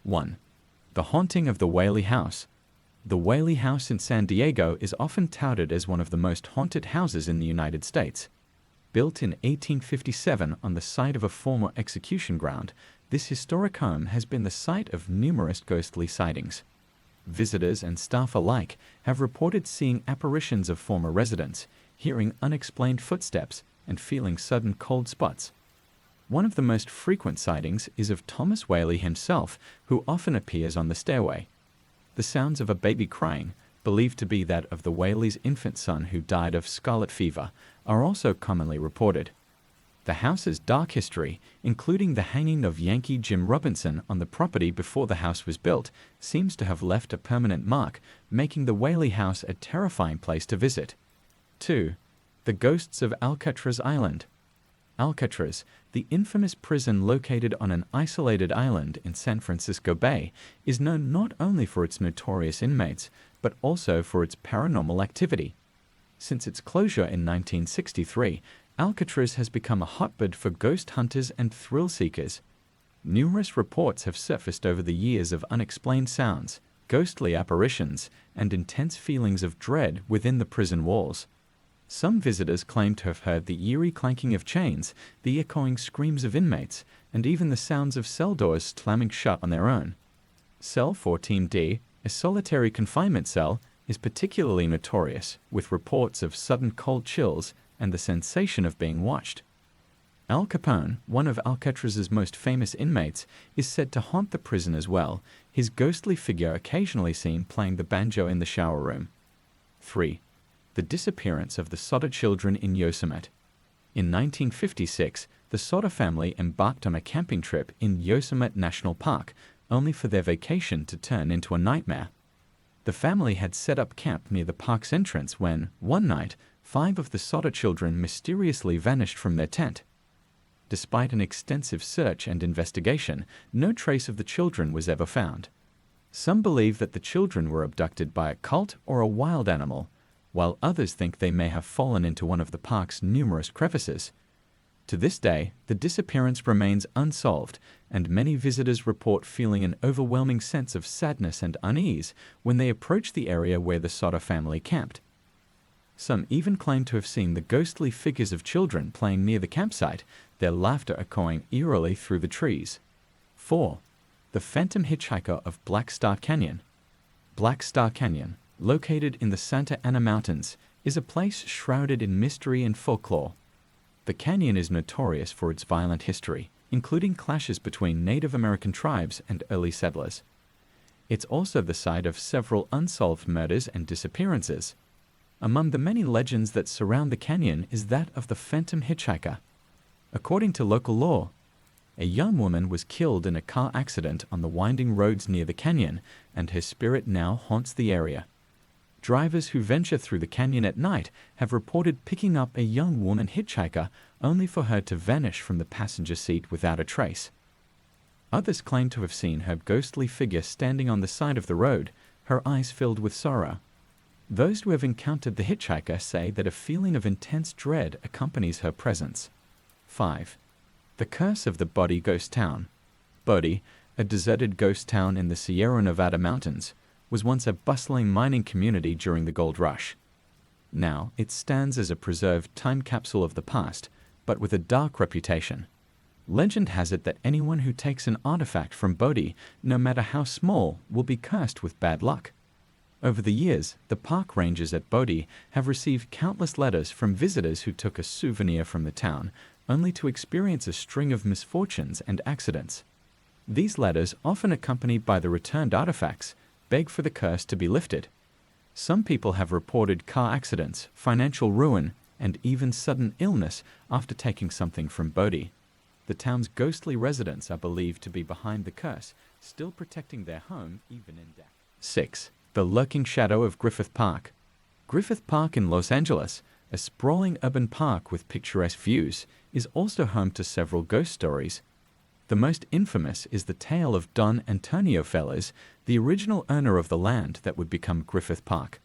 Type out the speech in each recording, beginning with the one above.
1. The haunting of the Whaley House. The Whaley House in San Diego is often touted as one of the most haunted houses in the United States. Built in 1857 on the site of a former execution ground, this historic home has been the site of numerous ghostly sightings. Visitors and staff alike have reported seeing apparitions of former residents, hearing unexplained footsteps, and feeling sudden cold spots. One of the most frequent sightings is of Thomas Whaley himself, who often appears on the stairway. The sounds of a baby crying, believed to be that of the Whaley's infant son who died of scarlet fever, are also commonly reported. The house's dark history, including the hanging of Yankee Jim Robinson on the property before the house was built, seems to have left a permanent mark, making the Whaley House a terrifying place to visit. 2. The ghosts of Alcatraz Island. Alcatraz, the infamous prison located on an isolated island in San Francisco Bay, is known not only for its notorious inmates, but also for its paranormal activity. Since its closure in 1963, Alcatraz has become a hotbed for ghost hunters and thrill seekers. Numerous reports have surfaced over the years of unexplained sounds, ghostly apparitions, and intense feelings of dread within the prison walls. Some visitors claim to have heard the eerie clanking of chains, the echoing screams of inmates, and even the sounds of cell doors slamming shut on their own. Cell 14D, a solitary confinement cell, is particularly notorious, with reports of sudden cold chills and the sensation of being watched. Al Capone, one of Alcatraz's most famous inmates, is said to haunt the prison as well, his ghostly figure occasionally seen playing the banjo in the shower room. 3. The disappearance of the Soder children in Yosemite. In 1956, the Soder family embarked on a camping trip in Yosemite National Park, only for their vacation to turn into a nightmare. The family had set up camp near the park's entrance when, one night, 5 of the Soder children mysteriously vanished from their tent. Despite an extensive search and investigation, no trace of the children was ever found. Some believe that the children were abducted by a cult or a wild animal, while others think they may have fallen into one of the park's numerous crevices. To this day, the disappearance remains unsolved, and many visitors report feeling an overwhelming sense of sadness and unease when they approach the area where the Soder family camped. Some even claim to have seen the ghostly figures of children playing near the campsite, their laughter echoing eerily through the trees. 4. The Phantom Hitchhiker of Black Star Canyon. Black Star Canyon, located in the Santa Ana Mountains, is a place shrouded in mystery and folklore. The canyon is notorious for its violent history, including clashes between Native American tribes and early settlers. It's also the site of several unsolved murders and disappearances. Among the many legends that surround the canyon is that of the Phantom Hitchhiker. According to local law, a young woman was killed in a car accident on the winding roads near the canyon, and her spirit now haunts the area. Drivers who venture through the canyon at night have reported picking up a young woman hitchhiker only for her to vanish from the passenger seat without a trace. Others claim to have seen her ghostly figure standing on the side of the road, her eyes filled with sorrow. Those who have encountered the hitchhiker say that a feeling of intense dread accompanies her presence. 5. The Curse of the Bodie Ghost Town. Bodie, a deserted ghost town in the Sierra Nevada mountains, was once a bustling mining community during the gold rush. Now it stands as a preserved time capsule of the past, but with a dark reputation. Legend has it that anyone who takes an artifact from Bodie, no matter how small, will be cursed with bad luck. Over the years, the park rangers at Bodie have received countless letters from visitors who took a souvenir from the town, only to experience a string of misfortunes and accidents. These letters, often accompanied by the returned artifacts, beg for the curse to be lifted. Some people have reported car accidents, financial ruin, and even sudden illness after taking something from Bodie. The town's ghostly residents are believed to be behind the curse, still protecting their home even in death. 6. The Lurking Shadow of Griffith Park. Griffith Park in Los Angeles, a sprawling urban park with picturesque views, is also home to several ghost stories. The most infamous is the tale of Don Antonio Fellers, the original owner of the land that would become Griffith Park.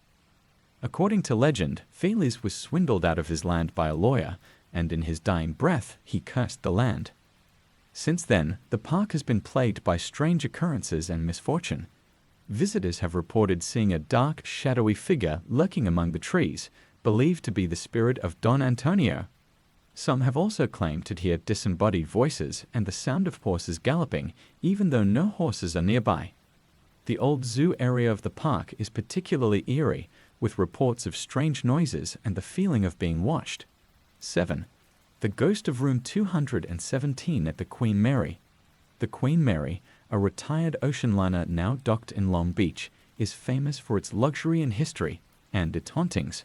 According to legend, Fellers was swindled out of his land by a lawyer, and in his dying breath he cursed the land. Since then, the park has been plagued by strange occurrences and misfortune. Visitors have reported seeing a dark, shadowy figure lurking among the trees, believed to be the spirit of Don Antonio. Some have also claimed to hear disembodied voices and the sound of horses galloping, even though no horses are nearby. The old zoo area of the park is particularly eerie, with reports of strange noises and the feeling of being watched. 7. The ghost of room 217 at the Queen Mary. The Queen Mary, a retired ocean liner now docked in Long Beach, is famous for its luxury and history, and its hauntings.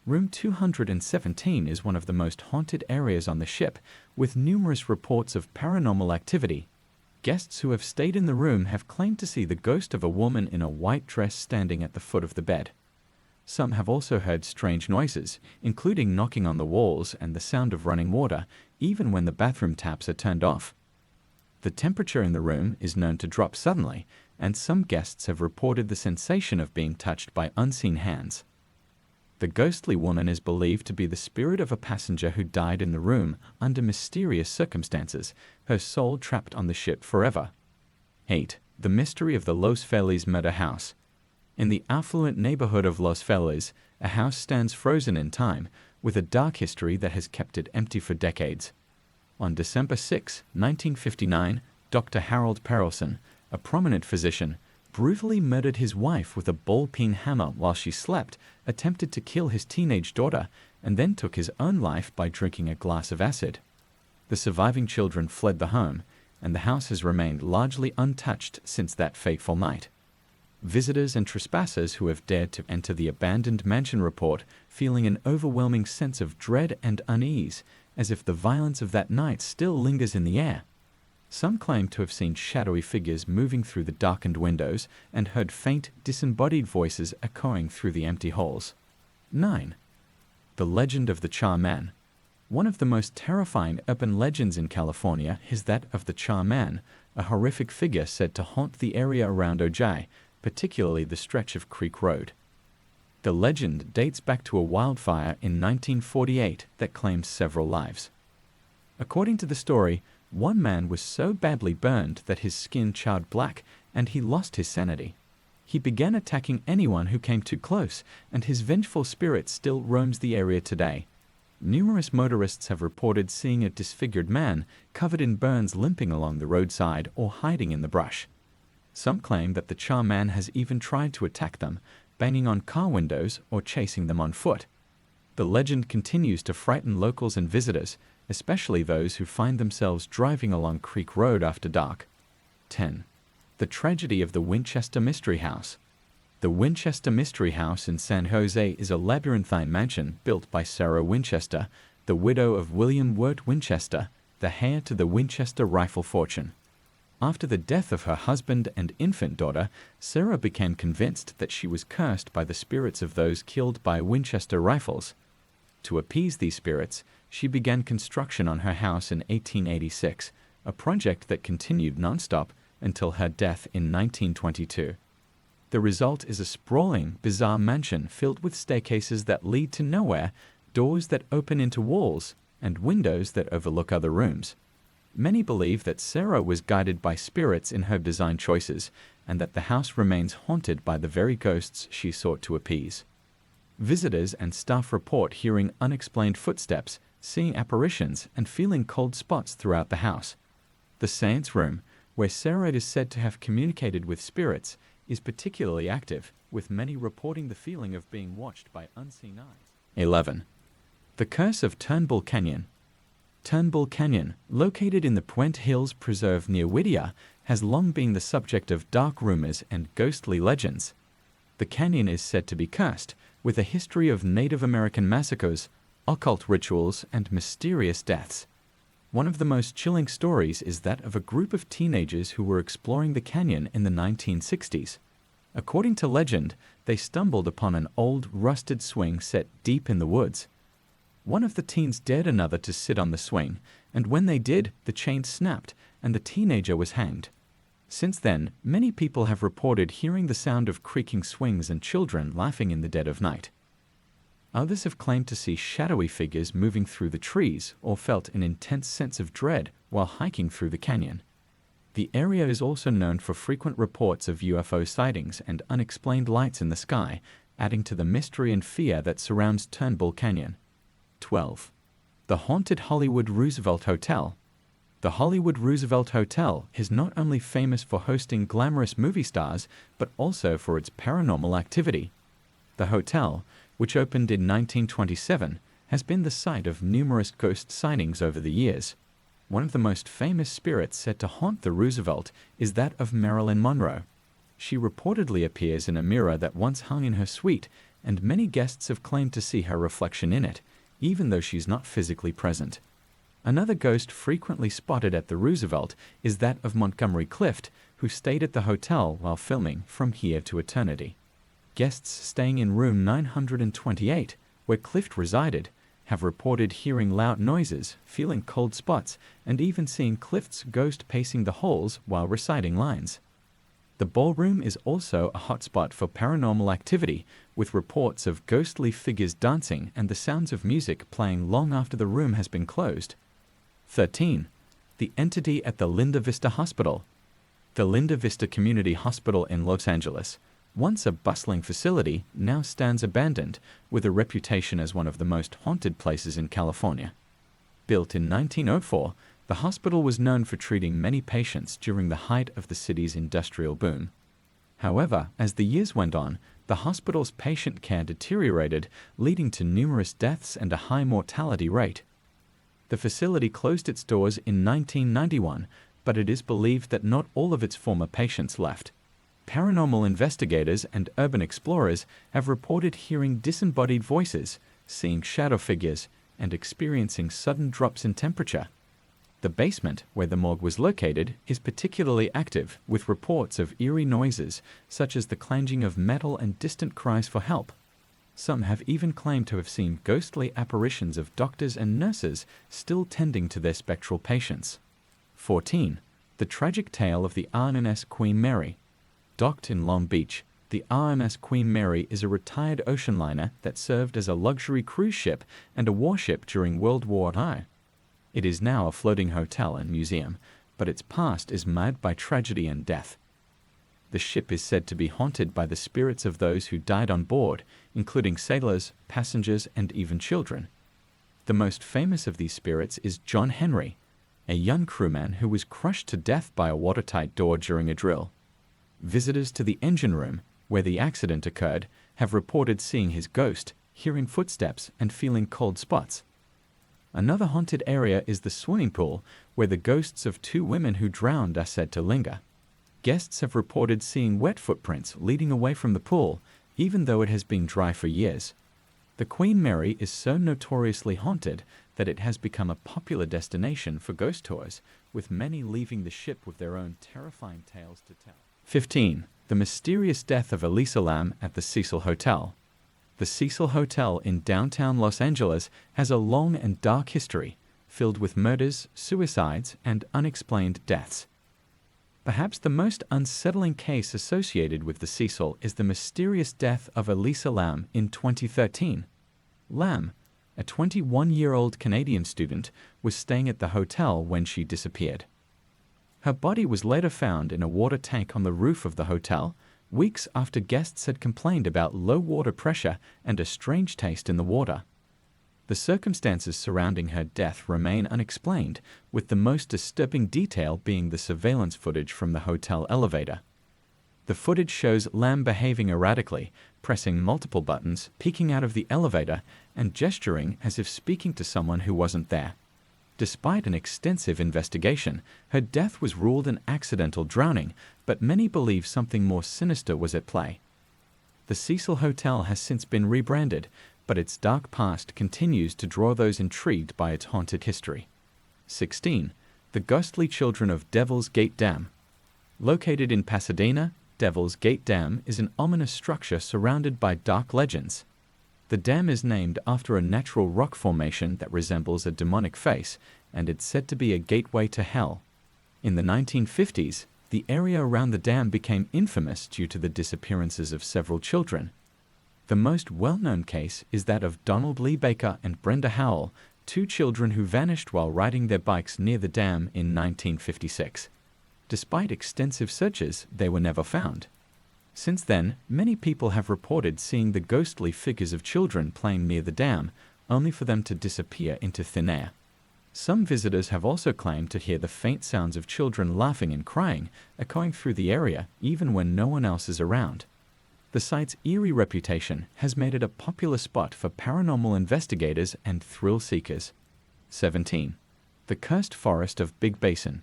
Room 217 is one of the most haunted areas on the ship, with numerous reports of paranormal activity. Guests who have stayed in the room have claimed to see the ghost of a woman in a white dress standing at the foot of the bed. Some have also heard strange noises, including knocking on the walls and the sound of running water, even when the bathroom taps are turned off. The temperature in the room is known to drop suddenly, and some guests have reported the sensation of being touched by unseen hands. The ghostly woman is believed to be the spirit of a passenger who died in the room under mysterious circumstances, her soul trapped on the ship forever. 8. The mystery of the Los Feliz murder house. In the affluent neighborhood of Los Feliz, a house stands frozen in time, with a dark history that has kept it empty for decades. On December 6, 1959, Dr. Harold Perelson, a prominent physician, brutally murdered his wife with a ball-peen hammer while she slept, attempted to kill his teenage daughter, and then took his own life by drinking a glass of acid. The surviving children fled the home, and the house has remained largely untouched since that fateful night. Visitors and trespassers who have dared to enter the abandoned mansion report feeling an overwhelming sense of dread and unease, as if the violence of that night still lingers in the air. Some claim to have seen shadowy figures moving through the darkened windows and heard faint, disembodied voices echoing through the empty halls. 9. The legend of the Charman. One of the most terrifying urban legends in California is that of the Charman, a horrific figure said to haunt the area around Ojai, particularly the stretch of Creek Road. The legend dates back to a wildfire in 1948 that claimed several lives. According to the story, one man was so badly burned that his skin charred black and he lost his sanity. He began attacking anyone who came too close, and his vengeful spirit still roams the area today. Numerous motorists have reported seeing a disfigured man covered in burns limping along the roadside or hiding in the brush. Some claim that the Charman has even tried to attack them, banging on car windows or chasing them on foot. The legend continues to frighten locals and visitors, especially those who find themselves driving along Creek Road after dark. 10. The tragedy of the Winchester Mystery House. The Winchester Mystery House in San Jose is a labyrinthine mansion built by Sarah Winchester, the widow of William Wirt Winchester, the heir to the Winchester rifle fortune. After the death of her husband and infant daughter, Sarah became convinced that she was cursed by the spirits of those killed by Winchester rifles. To appease these spirits, she began construction on her house in 1886, a project that continued nonstop until her death in 1922. The result is a sprawling, bizarre mansion filled with staircases that lead to nowhere, doors that open into walls, and windows that overlook other rooms. Many believe that Sarah was guided by spirits in her design choices, and that the house remains haunted by the very ghosts she sought to appease. Visitors and staff report hearing unexplained footsteps, seeing apparitions, and feeling cold spots throughout the house. The seance room, where Sarah is said to have communicated with spirits, is particularly active, with many reporting the feeling of being watched by unseen eyes. 11. The Curse of Turnbull Canyon. Turnbull Canyon, located in the Puente Hills Preserve near Whittier, has long been the subject of dark rumors and ghostly legends. The canyon is said to be cursed, with a history of Native American massacres, occult rituals, and mysterious deaths. One of the most chilling stories is that of a group of teenagers who were exploring the canyon in the 1960s. According to legend, they stumbled upon an old, rusted swing set deep in the woods. One of the teens dared another to sit on the swing, and when they did, the chain snapped, and the teenager was hanged. Since then, many people have reported hearing the sound of creaking swings and children laughing in the dead of night. Others have claimed to see shadowy figures moving through the trees or felt an intense sense of dread while hiking through the canyon. The area is also known for frequent reports of UFO sightings and unexplained lights in the sky, adding to the mystery and fear that surrounds Turnbull Canyon. 12. The haunted Hollywood Roosevelt Hotel. The Hollywood Roosevelt Hotel is not only famous for hosting glamorous movie stars, but also for its paranormal activity. The hotel, which opened in 1927, has been the site of numerous ghost sightings over the years. One of the most famous spirits said to haunt the Roosevelt is that of Marilyn Monroe. She reportedly appears in a mirror that once hung in her suite, and many guests have claimed to see her reflection in it, even though she's not physically present. Another ghost frequently spotted at the Roosevelt is that of Montgomery Clift, who stayed at the hotel while filming From Here to Eternity. Guests staying in room 928, where Clift resided, have reported hearing loud noises, feeling cold spots, and even seeing Clift's ghost pacing the halls while reciting lines. The ballroom is also a hotspot for paranormal activity, with reports of ghostly figures dancing and the sounds of music playing long after the room has been closed. 13. The entity at the Linda Vista Hospital. The Linda Vista Community Hospital in Los Angeles, once a bustling facility, now stands abandoned, with a reputation as one of the most haunted places in California. Built in 1904, the hospital was known for treating many patients during the height of the city's industrial boom. However, as the years went on, the hospital's patient care deteriorated, leading to numerous deaths and a high mortality rate. The facility closed its doors in 1991, but it is believed that not all of its former patients left. Paranormal investigators and urban explorers have reported hearing disembodied voices, seeing shadow figures, and experiencing sudden drops in temperature. The basement, where the morgue was located, is particularly active, with reports of eerie noises, such as the clanging of metal and distant cries for help. Some have even claimed to have seen ghostly apparitions of doctors and nurses still tending to their spectral patients. 14. The tragic tale of the RMS Queen Mary. Docked in Long Beach, the RMS Queen Mary is a retired ocean liner that served as a luxury cruise ship and a warship during World War I. It is now a floating hotel and museum, but its past is marred by tragedy and death. The ship is said to be haunted by the spirits of those who died on board, including sailors, passengers, and even children. The most famous of these spirits is John Henry, a young crewman who was crushed to death by a watertight door during a drill. Visitors to the engine room, where the accident occurred, have reported seeing his ghost, hearing footsteps, and feeling cold spots. Another haunted area is the swimming pool, where the ghosts of two women who drowned are said to linger. Guests have reported seeing wet footprints leading away from the pool, even though it has been dry for years. The Queen Mary is so notoriously haunted that it has become a popular destination for ghost tours, with many leaving the ship with their own terrifying tales to tell. 15. The mysterious death of Elisa Lam at the Cecil Hotel. The Cecil Hotel in downtown Los Angeles has a long and dark history, filled with murders, suicides, and unexplained deaths. Perhaps the most unsettling case associated with the Cecil is the mysterious death of Elisa Lam in 2013. Lam, a 21-year-old Canadian student, was staying at the hotel when she disappeared. Her body was later found in a water tank on the roof of the hotel, weeks after guests had complained about low water pressure and a strange taste in the water. The circumstances surrounding her death remain unexplained, with the most disturbing detail being the surveillance footage from the hotel elevator. The footage shows Lam behaving erratically, pressing multiple buttons, peeking out of the elevator, and gesturing as if speaking to someone who wasn't there. Despite an extensive investigation, her death was ruled an accidental drowning, but many believe something more sinister was at play. The Cecil Hotel has since been rebranded, but its dark past continues to draw those intrigued by its haunted history. 16. The Ghostly Children of Devil's Gate Dam. Located in Pasadena, Devil's Gate Dam is an ominous structure surrounded by dark legends. The dam is named after a natural rock formation that resembles a demonic face, and it's said to be a gateway to hell. In the 1950s, the area around the dam became infamous due to the disappearances of several children. The most well-known case is that of Donald Lee Baker and Brenda Howell, two children who vanished while riding their bikes near the dam in 1956. Despite extensive searches, they were never found. Since then, many people have reported seeing the ghostly figures of children playing near the dam, only for them to disappear into thin air. Some visitors have also claimed to hear the faint sounds of children laughing and crying, echoing through the area even when no one else is around. The site's eerie reputation has made it a popular spot for paranormal investigators and thrill seekers. 17. The Cursed Forest of Big Basin.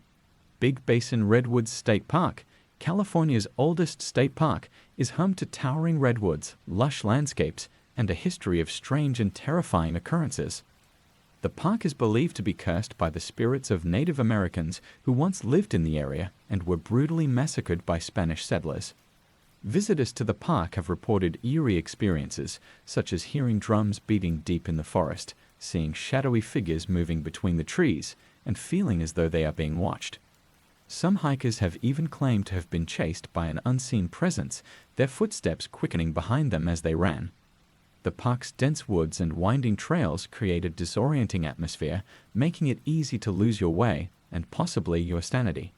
Big Basin Redwoods State Park, California's oldest state park, is home to towering redwoods, lush landscapes, and a history of strange and terrifying occurrences. The park is believed to be cursed by the spirits of Native Americans who once lived in the area and were brutally massacred by Spanish settlers. Visitors to the park have reported eerie experiences, such as hearing drums beating deep in the forest, seeing shadowy figures moving between the trees, and feeling as though they are being watched. Some hikers have even claimed to have been chased by an unseen presence, their footsteps quickening behind them as they ran. The park's dense woods and winding trails create a disorienting atmosphere, making it easy to lose your way and possibly your sanity.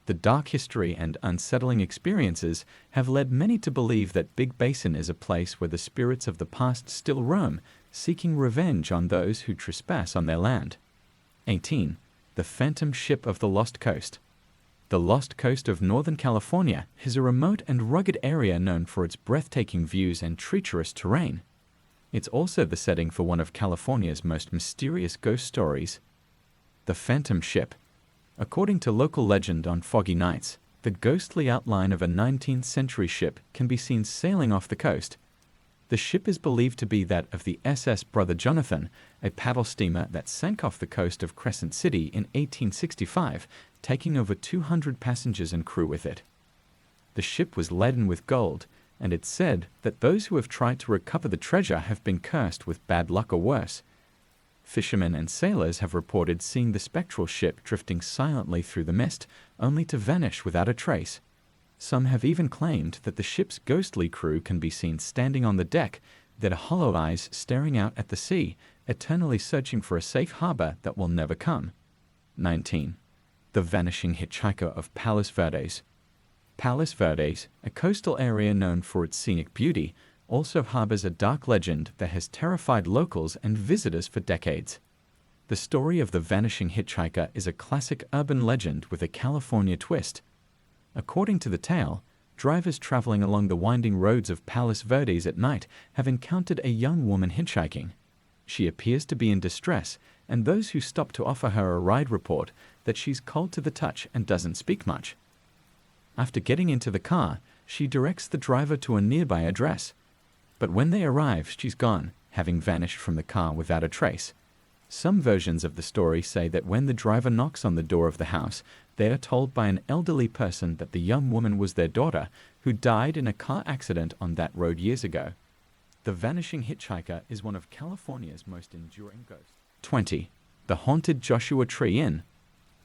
The dark history and unsettling experiences have led many to believe that Big Basin is a place where the spirits of the past still roam, seeking revenge on those who trespass on their land. 18. The Phantom Ship of the Lost Coast. The Lost Coast of Northern California is a remote and rugged area known for its breathtaking views and treacherous terrain. It's also the setting for one of California's most mysterious ghost stories, the Phantom Ship. According to local legend, on foggy nights, the ghostly outline of a 19th century ship can be seen sailing off the coast. The ship is believed to be that of the SS Brother Jonathan, a paddle steamer that sank off the coast of Crescent City in 1865, taking over 200 passengers and crew with it. The ship was laden with gold, and it's said that those who have tried to recover the treasure have been cursed with bad luck or worse. Fishermen and sailors have reported seeing the spectral ship drifting silently through the mist, only to vanish without a trace. Some have even claimed that the ship's ghostly crew can be seen standing on the deck, their hollow eyes staring out at the sea, eternally searching for a safe harbor that will never come. 19. The Vanishing Hitchhiker of Palos Verdes. Palos Verdes, a coastal area known for its scenic beauty, also harbors a dark legend that has terrified locals and visitors for decades. The story of the vanishing hitchhiker is a classic urban legend with a California twist. According to the tale, drivers traveling along the winding roads of Palos Verdes at night have encountered a young woman hitchhiking. She appears to be in distress, and those who stop to offer her a ride report that she's cold to the touch and doesn't speak much. After getting into the car, she directs the driver to a nearby address. But when they arrive, she's gone, having vanished from the car without a trace. Some versions of the story say that when the driver knocks on the door of the house, they are told by an elderly person that the young woman was their daughter, who died in a car accident on that road years ago. The vanishing hitchhiker is one of California's most enduring ghosts. 20. The Haunted Joshua Tree Inn.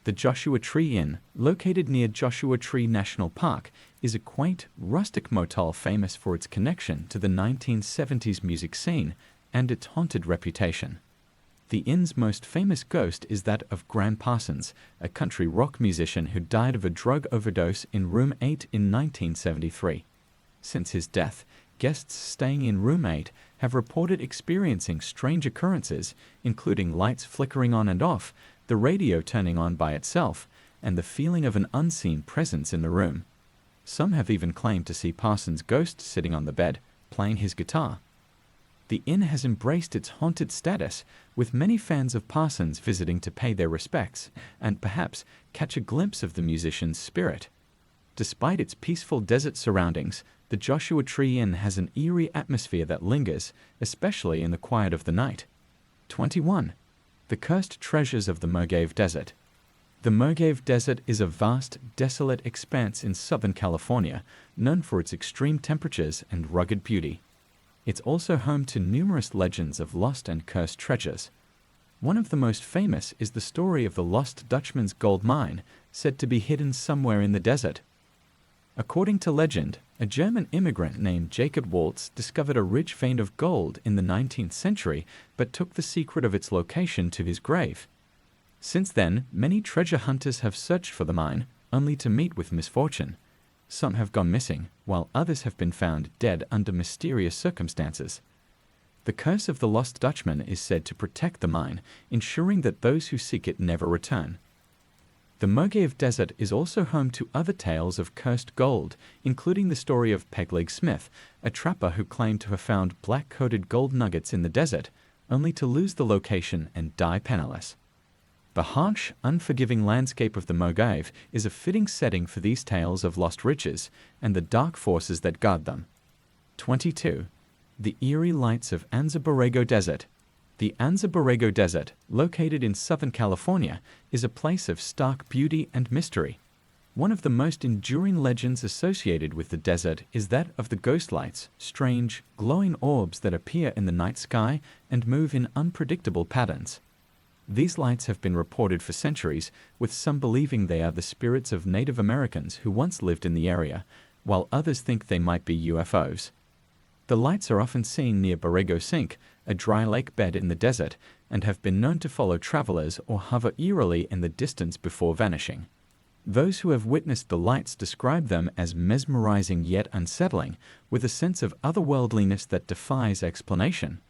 The Joshua Tree Inn, located near Joshua Tree National Park, is a quaint, rustic motel famous for its connection to the 1970s music scene and its haunted reputation. The inn's most famous ghost is that of Graham Parsons, a country rock musician who died of a drug overdose in Room 8 in 1973. Since his death, guests staying in Room 8 have reported experiencing strange occurrences, including lights flickering on and off, the radio turning on by itself, and the feeling of an unseen presence in the room. Some have even claimed to see Parsons' ghost sitting on the bed, playing his guitar. The inn has embraced its haunted status, with many fans of Parsons visiting to pay their respects and perhaps catch a glimpse of the musician's spirit. Despite its peaceful desert surroundings, the Joshua Tree Inn has an eerie atmosphere that lingers, especially in the quiet of the night. 21. The Cursed Treasures of the Mogave Desert. The Mogave Desert is a vast, desolate expanse in Southern California, known for its extreme temperatures and rugged beauty. It's also home to numerous legends of lost and cursed treasures. One of the most famous is the story of the Lost Dutchman's gold mine, said to be hidden somewhere in the desert. According to legend, a German immigrant named Jacob Waltz discovered a rich vein of gold in the 19th century, but took the secret of its location to his grave. Since then, many treasure hunters have searched for the mine, only to meet with misfortune. Some have gone missing, while others have been found dead under mysterious circumstances. The curse of the Lost Dutchman is said to protect the mine, ensuring that those who seek it never return. The Mogaeve Desert is also home to other tales of cursed gold, including the story of Pegleg Smith, a trapper who claimed to have found black-coated gold nuggets in the desert, only to lose the location and die penniless. The harsh, unforgiving landscape of the Mogaeve is a fitting setting for these tales of lost riches and the dark forces that guard them. 22. The eerie lights of Anza Borrego Desert. The Anza Borrego Desert, located in Southern California, is a place of stark beauty and mystery. One of the most enduring legends associated with the desert is that of the ghost lights, strange, glowing orbs that appear in the night sky and move in unpredictable patterns. These lights have been reported for centuries, with some believing they are the spirits of Native Americans who once lived in the area, while others think they might be UFOs. The lights are often seen near Borrego Sink, a dry lake bed in the desert, and have been known to follow travelers or hover eerily in the distance before vanishing. Those who have witnessed the lights describe them as mesmerizing yet unsettling, with a sense of otherworldliness that defies explanation.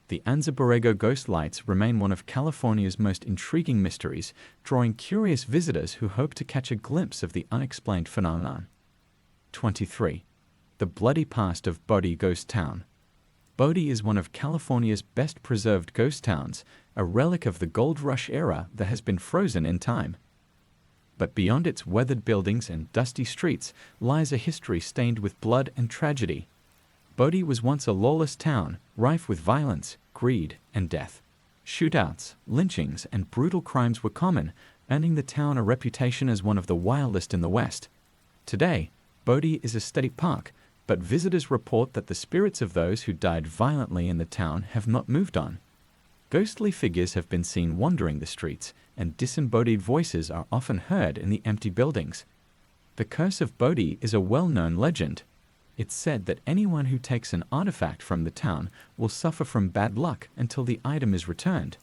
The Anza Borrego ghost lights remain one of California's most intriguing mysteries, drawing curious visitors who hope to catch a glimpse of the unexplained phenomenon. 23. The bloody past of Bodie Ghost Town. Bodie is one of California's best-preserved ghost towns, a relic of the gold rush era that has been frozen in time. But beyond its weathered buildings and dusty streets lies a history stained with blood and tragedy. Bodie was once a lawless town, rife with violence, greed, and death. Shootouts, lynchings, and brutal crimes were common, earning the town a reputation as one of the wildest in the West. Today, Bodie is a state park, but visitors report that the spirits of those who died violently in the town have not moved on. Ghostly figures have been seen wandering the streets, and disembodied voices are often heard in the empty buildings. The curse of Bodie is a well-known legend. It's said that anyone who takes an artifact from the town will suffer from bad luck until the item is returned.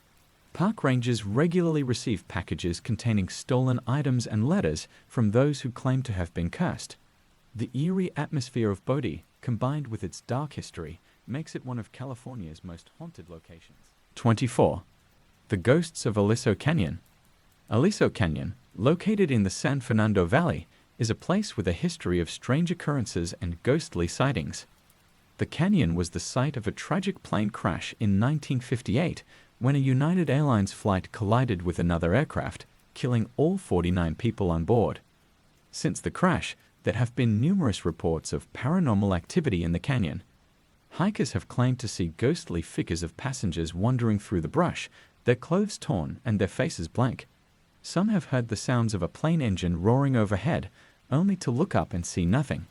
Park rangers regularly receive packages containing stolen items and letters from those who claim to have been cursed. The eerie atmosphere of Bodie, combined with its dark history, makes it one of California's most haunted locations. 24. The Ghosts of Aliso Canyon. Aliso Canyon, located in the San Fernando Valley, is a place with a history of strange occurrences and ghostly sightings. The canyon was the site of a tragic plane crash in 1958 when a United Airlines flight collided with another aircraft, killing all 49 people on board. Since the crash, there have been numerous reports of paranormal activity in the canyon. Hikers have claimed to see ghostly figures of passengers wandering through the brush, their clothes torn and their faces blank. Some have heard the sounds of a plane engine roaring overhead, only to look up and see nothing.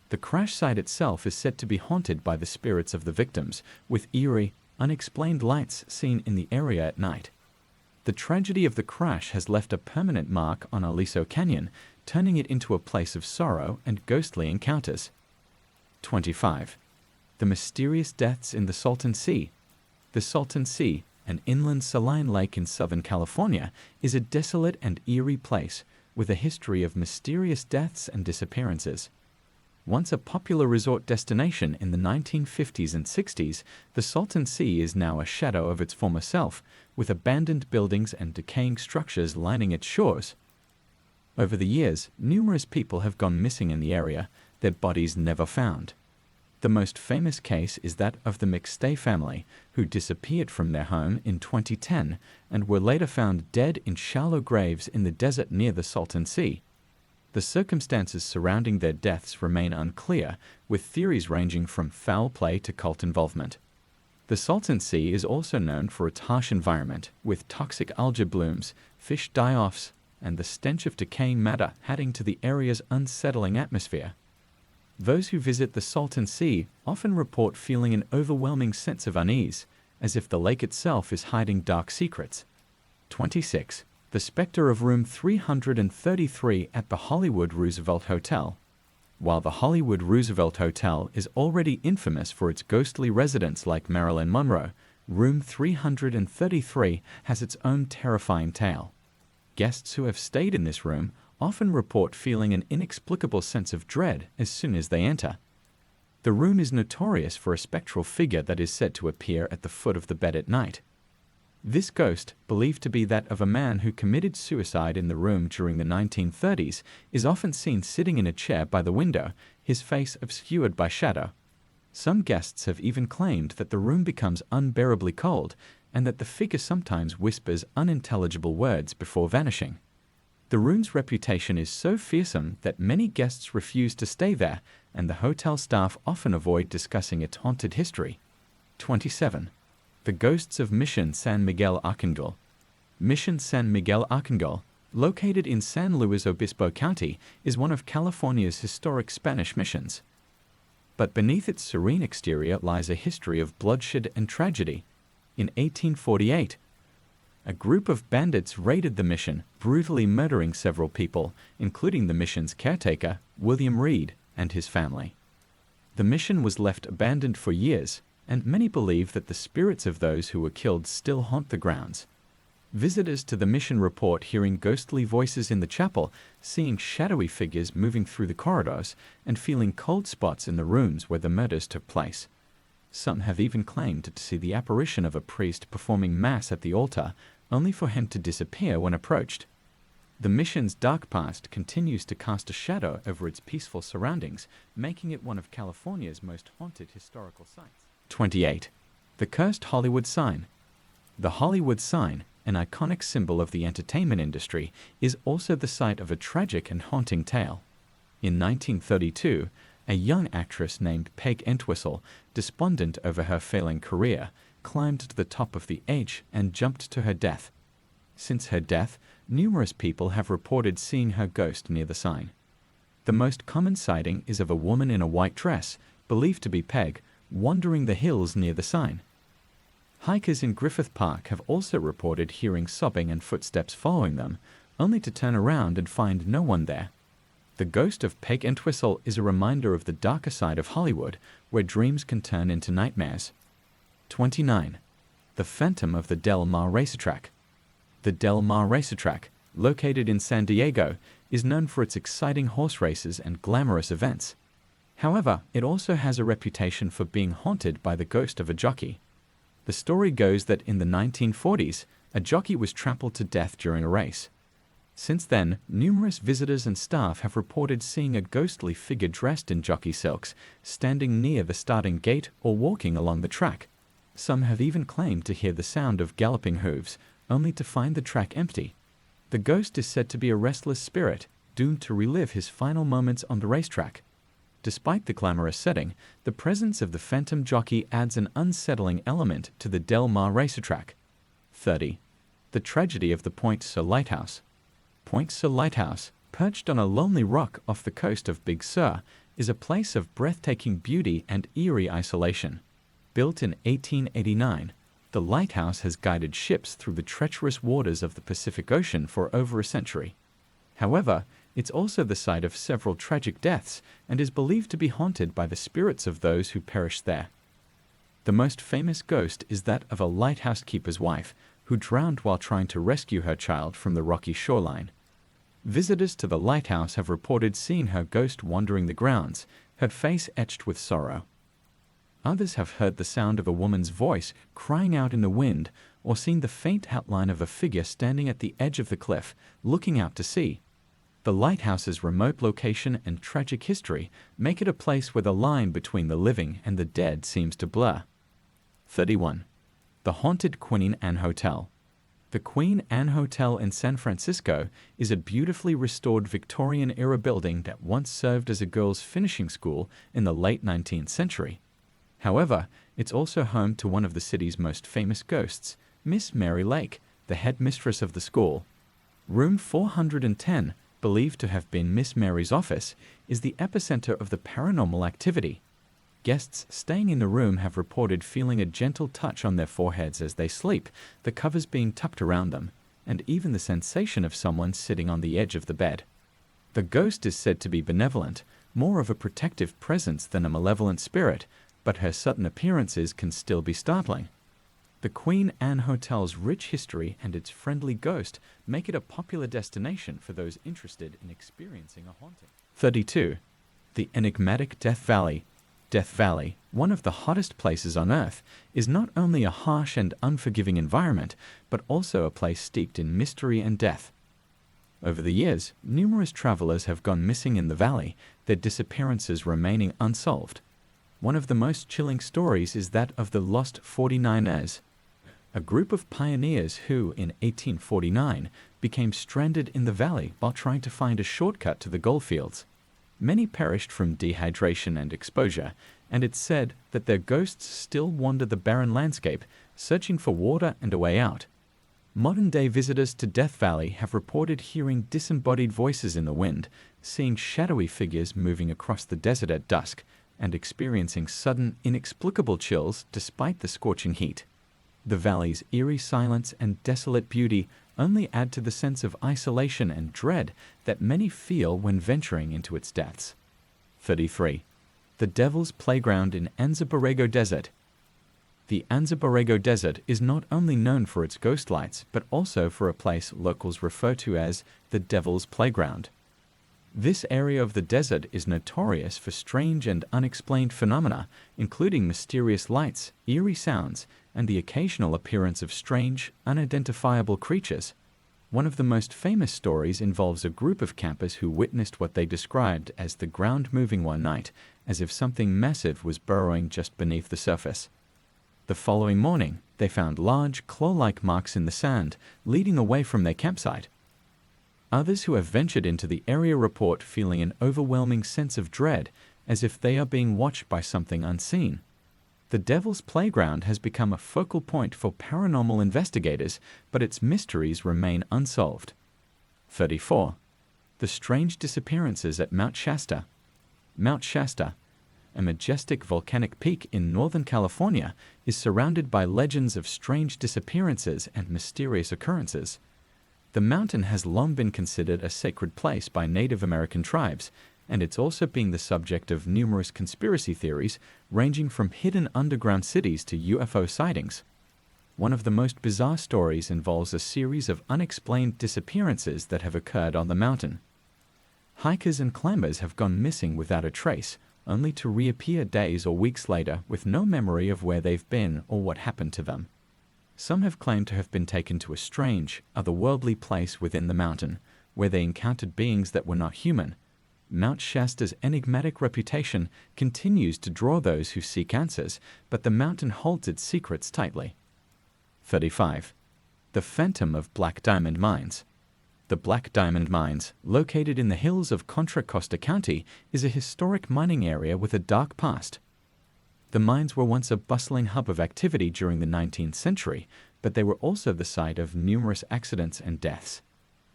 The crash site itself is said to be haunted by the spirits of the victims, with eerie, unexplained lights seen in the area at night. The tragedy of the crash has left a permanent mark on Aliso Canyon, turning it into a place of sorrow and ghostly encounters. 25. The mysterious deaths in the Salton Sea. The Salton Sea, an inland saline lake in Southern California, is a desolate and eerie place with a history of mysterious deaths and disappearances. Once a popular resort destination in the 1950s and 60s, the Salton Sea is now a shadow of its former self, with abandoned buildings and decaying structures lining its shores. Over the years, numerous people have gone missing in the area, their bodies never found. The most famous case is that of the McStay family, who disappeared from their home in 2010 and were later found dead in shallow graves in the desert near the Salton Sea. The circumstances surrounding their deaths remain unclear, with theories ranging from foul play to cult involvement. The Salton Sea is also known for its harsh environment, with toxic algae blooms, fish die-offs, and the stench of decaying matter adding to the area's unsettling atmosphere. Those who visit the Salton Sea often report feeling an overwhelming sense of unease, as if the lake itself is hiding dark secrets. 26. The specter of room 333 at the Hollywood Roosevelt Hotel. While the Hollywood Roosevelt Hotel is already infamous for its ghostly residents like Marilyn Monroe, Room 333 has its own terrifying tale. Guests who have stayed in this room often report feeling an inexplicable sense of dread as soon as they enter. The room is notorious for a spectral figure that is said to appear at the foot of the bed at night. This ghost, believed to be that of a man who committed suicide in the room during the 1930s, is often seen sitting in a chair by the window, his face obscured by shadow. Some guests have even claimed that the room becomes unbearably cold and that the figure sometimes whispers unintelligible words before vanishing. The room's reputation is so fearsome that many guests refuse to stay there, and the hotel staff often avoid discussing its haunted history. 27. The Ghosts of Mission San Miguel Arcangel. Mission San Miguel Arcangel, located in San Luis Obispo County, is one of California's historic Spanish missions. But beneath its serene exterior lies a history of bloodshed and tragedy. In 1848, a group of bandits raided the mission, brutally murdering several people, including the mission's caretaker, William Reed, and his family. The mission was left abandoned for years, and many believe that the spirits of those who were killed still haunt the grounds. Visitors to the mission report hearing ghostly voices in the chapel, seeing shadowy figures moving through the corridors, and feeling cold spots in the rooms where the murders took place. Some have even claimed to see the apparition of a priest performing mass at the altar, only for him to disappear when approached. The mission's dark past continues to cast a shadow over its peaceful surroundings, making it one of California's most haunted historical sites. 28. The Cursed Hollywood Sign. The Hollywood sign, an iconic symbol of the entertainment industry, is also the site of a tragic and haunting tale. In 1932, a young actress named Peg Entwistle, despondent over her failing career, climbed to the top of the H and jumped to her death. Since her death, numerous people have reported seeing her ghost near the sign. The most common sighting is of a woman in a white dress, believed to be Peg, wandering the hills near the sign. Hikers in Griffith Park have also reported hearing sobbing and footsteps following them, only to turn around and find no one there. The ghost of Peg Entwistle is a reminder of the darker side of Hollywood, where dreams can turn into nightmares. 29. The Phantom of the Del Mar Racetrack. The Del Mar Racetrack, located in San Diego, is known for its exciting horse races and glamorous events. However, it also has a reputation for being haunted by the ghost of a jockey. The story goes that in the 1940s, a jockey was trampled to death during a race. Since then, numerous visitors and staff have reported seeing a ghostly figure dressed in jockey silks, standing near the starting gate or walking along the track. Some have even claimed to hear the sound of galloping hooves, only to find the track empty. The ghost is said to be a restless spirit, doomed to relive his final moments on the racetrack. Despite the glamorous setting, the presence of the phantom jockey adds an unsettling element to the Del Mar Racetrack. 30. The Tragedy of the Point Sur Lighthouse. Point Sur Lighthouse, perched on a lonely rock off the coast of Big Sur, is a place of breathtaking beauty and eerie isolation. Built in 1889, the lighthouse has guided ships through the treacherous waters of the Pacific Ocean for over a century. However, it's also the site of several tragic deaths and is believed to be haunted by the spirits of those who perished there. The most famous ghost is that of a lighthouse keeper's wife, who drowned while trying to rescue her child from the rocky shoreline. Visitors to the lighthouse have reported seeing her ghost wandering the grounds, her face etched with sorrow. Others have heard the sound of a woman's voice crying out in the wind, or seen the faint outline of a figure standing at the edge of the cliff, looking out to sea. The lighthouse's remote location and tragic history make it a place where the line between the living and the dead seems to blur. 31. The Haunted Queen Anne Hotel. The Queen Anne Hotel in San Francisco is a beautifully restored Victorian-era building that once served as a girls' finishing school in the late 19th century. However, it's also home to one of the city's most famous ghosts, Miss Mary Lake, the head mistress of the school. Room 410, believed to have been Miss Mary's office, is the epicenter of the paranormal activity. Guests staying in the room have reported feeling a gentle touch on their foreheads as they sleep, the covers being tucked around them, and even the sensation of someone sitting on the edge of the bed. The ghost is said to be benevolent, more of a protective presence than a malevolent spirit, but her sudden appearances can still be startling. The Queen Anne Hotel's rich history and its friendly ghost make it a popular destination for those interested in experiencing a haunting. 32. The enigmatic Death Valley. Death Valley, one of the hottest places on Earth, is not only a harsh and unforgiving environment, but also a place steeped in mystery and death. Over the years, numerous travelers have gone missing in the valley, their disappearances remaining unsolved. One of the most chilling stories is that of the Lost 49ers, a group of pioneers who, in 1849, became stranded in the valley while trying to find a shortcut to the goldfields. Many perished from dehydration and exposure, and it's said that their ghosts still wander the barren landscape, searching for water and a way out. Modern-day visitors to Death Valley have reported hearing disembodied voices in the wind, seeing shadowy figures moving across the desert at dusk, and experiencing sudden, inexplicable chills despite the scorching heat. The valley's eerie silence and desolate beauty only add to the sense of isolation and dread that many feel when venturing into its depths. 33. The Devil's Playground in Anza Borrego Desert. The Anza Borrego Desert is not only known for its ghost lights, but also for a place locals refer to as the Devil's Playground. This area of the desert is notorious for strange and unexplained phenomena, including mysterious lights, eerie sounds, and the occasional appearance of strange, unidentifiable creatures. One of the most famous stories involves a group of campers who witnessed what they described as the ground moving one night, as if something massive was burrowing just beneath the surface. The following morning, they found large, claw-like marks in the sand, leading away from their campsite. Others who have ventured into the area report feeling an overwhelming sense of dread, as if they are being watched by something unseen. The Devil's Playground has become a focal point for paranormal investigators, but its mysteries remain unsolved. 34. The Strange Disappearances at Mount Shasta. Mount Shasta, a majestic volcanic peak in Northern California, is surrounded by legends of strange disappearances and mysterious occurrences. The mountain has long been considered a sacred place by Native American tribes, and it's also been the subject of numerous conspiracy theories ranging from hidden underground cities to UFO sightings. One of the most bizarre stories involves a series of unexplained disappearances that have occurred on the mountain. Hikers and climbers have gone missing without a trace, only to reappear days or weeks later with no memory of where they've been or what happened to them. Some have claimed to have been taken to a strange, otherworldly place within the mountain, where they encountered beings that were not human. Mount Shasta's enigmatic reputation continues to draw those who seek answers, but the mountain holds its secrets tightly. 35. The Phantom of Black Diamond Mines. The Black Diamond Mines, located in the hills of Contra Costa County, is a historic mining area with a dark past. The mines were once a bustling hub of activity during the 19th century, but they were also the site of numerous accidents and deaths.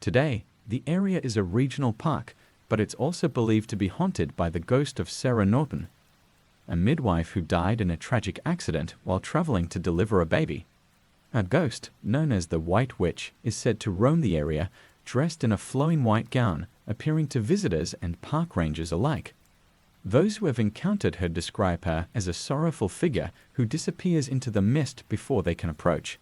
Today, the area is a regional park, but it's also believed to be haunted by the ghost of Sarah Norton, a midwife who died in a tragic accident while traveling to deliver a baby. A ghost, known as the White Witch, is said to roam the area, dressed in a flowing white gown, appearing to visitors and park rangers alike. Those who have encountered her describe her as a sorrowful figure who disappears into the mist before they can approach.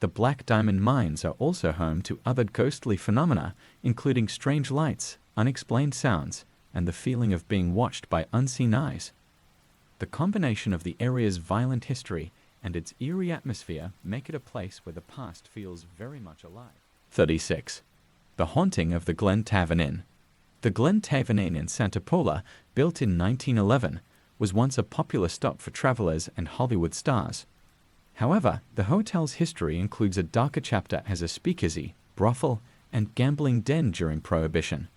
The Black Diamond Mines are also home to other ghostly phenomena, including strange lights, unexplained sounds, and the feeling of being watched by unseen eyes. The combination of the area's violent history and its eerie atmosphere make it a place where the past feels very much alive. 36. The Haunting of the Glen Tavern Inn. The Glen Tavern Inn in Santa Paula, built in 1911, was once a popular stop for travelers and Hollywood stars. However, the hotel's history includes a darker chapter as a speakeasy, brothel, and gambling den during Prohibition.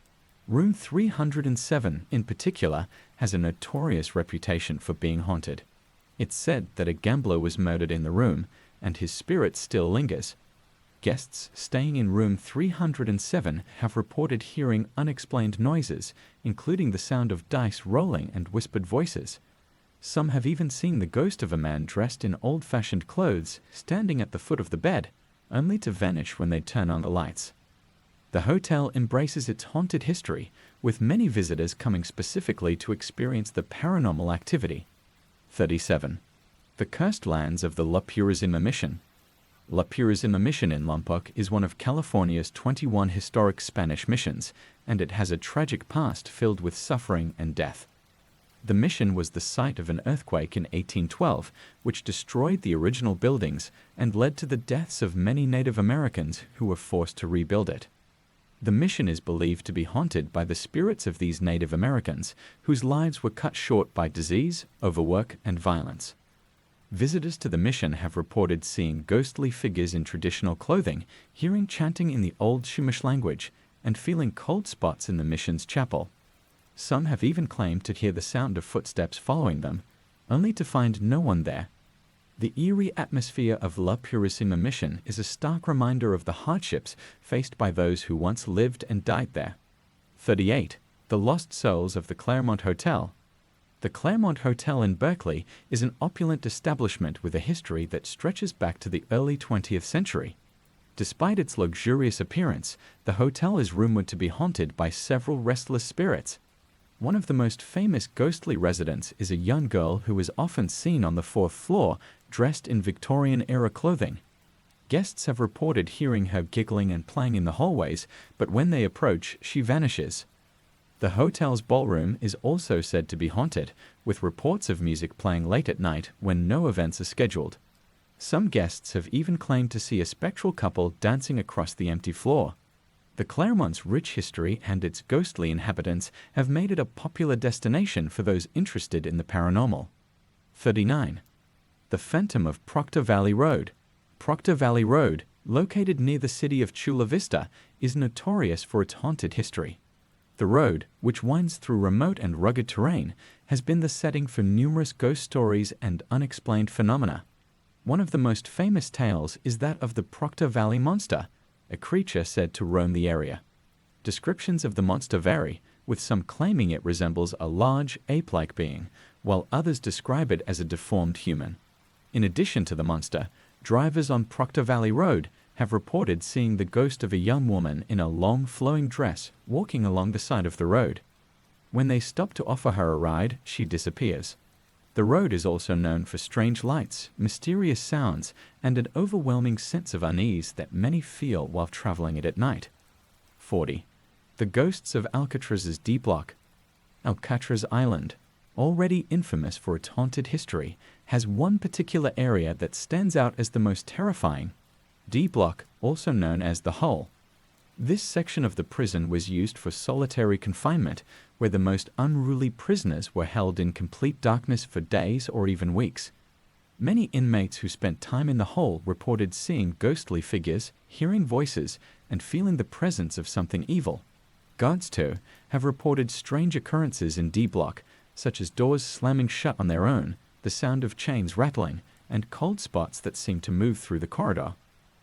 Room 307, in particular, has a notorious reputation for being haunted. It's said that a gambler was murdered in the room, and his spirit still lingers. Guests staying in room 307 have reported hearing unexplained noises, including the sound of dice rolling and whispered voices. Some have even seen the ghost of a man dressed in old-fashioned clothes standing at the foot of the bed, only to vanish when they turn on the lights. The hotel embraces its haunted history, with many visitors coming specifically to experience the paranormal activity. 37. The cursed lands of the La Purísima Mission. La Purísima Mission in Lompoc is one of California's 21 historic Spanish missions, and it has a tragic past filled with suffering and death. The mission was the site of an earthquake in 1812, which destroyed the original buildings and led to the deaths of many Native Americans who were forced to rebuild it. The mission is believed to be haunted by the spirits of these Native Americans, whose lives were cut short by disease, overwork, and violence. Visitors to the mission have reported seeing ghostly figures in traditional clothing, hearing chanting in the old Chumash language, and feeling cold spots in the mission's chapel. Some have even claimed to hear the sound of footsteps following them, only to find no one there. The eerie atmosphere of La Purísima Mission is a stark reminder of the hardships faced by those who once lived and died there. 38. The Lost Souls of the Claremont Hotel. The Claremont Hotel in Berkeley is an opulent establishment with a history that stretches back to the early 20th century. Despite its luxurious appearance, the hotel is rumored to be haunted by several restless spirits. One of the most famous ghostly residents is a young girl who is often seen on the 4th floor, dressed in Victorian-era clothing. Guests have reported hearing her giggling and playing in the hallways, but when they approach, she vanishes. The hotel's ballroom is also said to be haunted, with reports of music playing late at night when no events are scheduled. Some guests have even claimed to see a spectral couple dancing across the empty floor. The Claremont's rich history and its ghostly inhabitants have made it a popular destination for those interested in the paranormal. 39. The Phantom of Proctor Valley Road. Proctor Valley Road, located near the city of Chula Vista, is notorious for its haunted history. The road, which winds through remote and rugged terrain, has been the setting for numerous ghost stories and unexplained phenomena. One of the most famous tales is that of the Proctor Valley Monster, a creature said to roam the area. Descriptions of the monster vary, with some claiming it resembles a large, ape-like being, while others describe it as a deformed human. In addition to the monster, drivers on Proctor Valley Road have reported seeing the ghost of a young woman in a long flowing dress walking along the side of the road. When they stop to offer her a ride, she disappears. The road is also known for strange lights, mysterious sounds, and an overwhelming sense of unease that many feel while traveling it at night. 40. The Ghosts of Alcatraz's D Block. Alcatraz Island, already infamous for its haunted history, has one particular area that stands out as the most terrifying: D Block, also known as the Hull. This section of the prison was used for solitary confinement, where the most unruly prisoners were held in complete darkness for days or even weeks. Many inmates who spent time in the hole reported seeing ghostly figures, hearing voices, and feeling the presence of something evil. Guards, too, have reported strange occurrences in D Block, such as doors slamming shut on their own, the sound of chains rattling, and cold spots that seem to move through the corridor.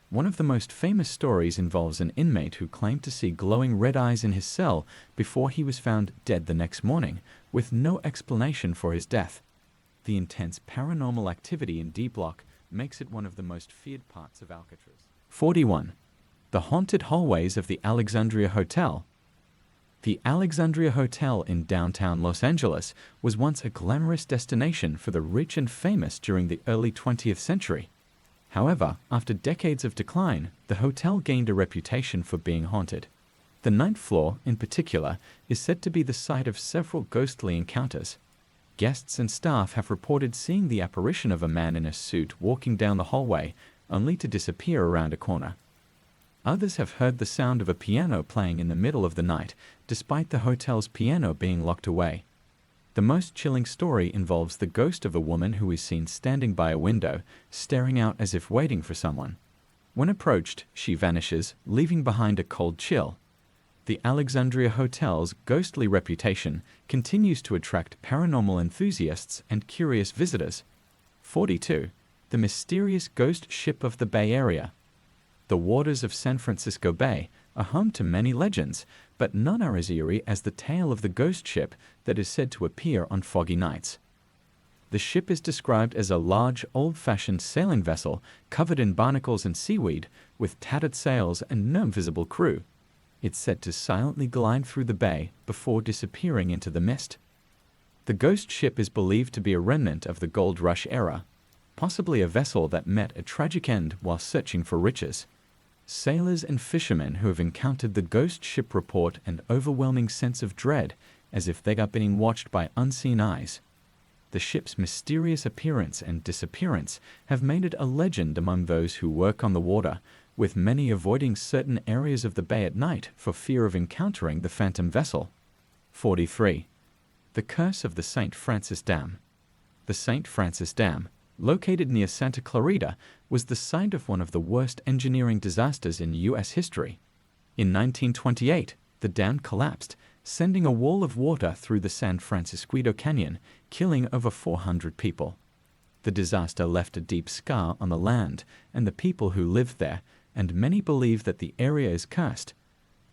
One of the most famous stories involves an inmate who claimed to see glowing red eyes in his cell before he was found dead the next morning, with no explanation for his death. The intense paranormal activity in D Block makes it one of the most feared parts of Alcatraz. 41. The Haunted Hallways of the Alexandria Hotel. The Alexandria Hotel in downtown Los Angeles was once a glamorous destination for the rich and famous during the early 20th century. However, after decades of decline, the hotel gained a reputation for being haunted. The 9th floor, in particular, is said to be the site of several ghostly encounters. Guests and staff have reported seeing the apparition of a man in a suit walking down the hallway, only to disappear around a corner. Others have heard the sound of a piano playing in the middle of the night, despite the hotel's piano being locked away. The most chilling story involves the ghost of a woman who is seen standing by a window, staring out as if waiting for someone. When approached, she vanishes, leaving behind a cold chill. The Alexandria Hotel's ghostly reputation continues to attract paranormal enthusiasts and curious visitors. 42. The Mysterious Ghost Ship of the Bay Area. The waters of San Francisco Bay are home to many legends, but none are as eerie as the tale of the ghost ship that is said to appear on foggy nights. The ship is described as a large, old-fashioned sailing vessel covered in barnacles and seaweed, with tattered sails and no visible crew. It's said to silently glide through the bay before disappearing into the mist. The ghost ship is believed to be a remnant of the gold rush era, possibly a vessel that met a tragic end while searching for riches. Sailors and fishermen who have encountered the ghost ship report an overwhelming sense of dread, as if they are being watched by unseen eyes. The ship's mysterious appearance and disappearance have made it a legend among those who work on the water, with many avoiding certain areas of the bay at night for fear of encountering the phantom vessel. 43. The Curse of the St. Francis Dam. The St. Francis Dam, located near Santa Clarita, was the site of one of the worst engineering disasters in U.S. history. In 1928, the dam collapsed, sending a wall of water through the San Francisco Canyon, killing over 400 people. The disaster left a deep scar on the land and the people who lived there, and many believe that the area is cursed.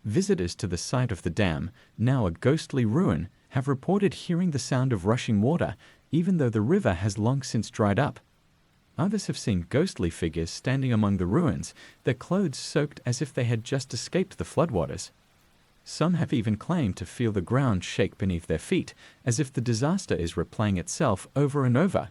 Visitors to the site of the dam, now a ghostly ruin, have reported hearing the sound of rushing water, even though the river has long since dried up. Others have seen ghostly figures standing among the ruins, their clothes soaked as if they had just escaped the floodwaters. Some have even claimed to feel the ground shake beneath their feet, as if the disaster is replaying itself over and over.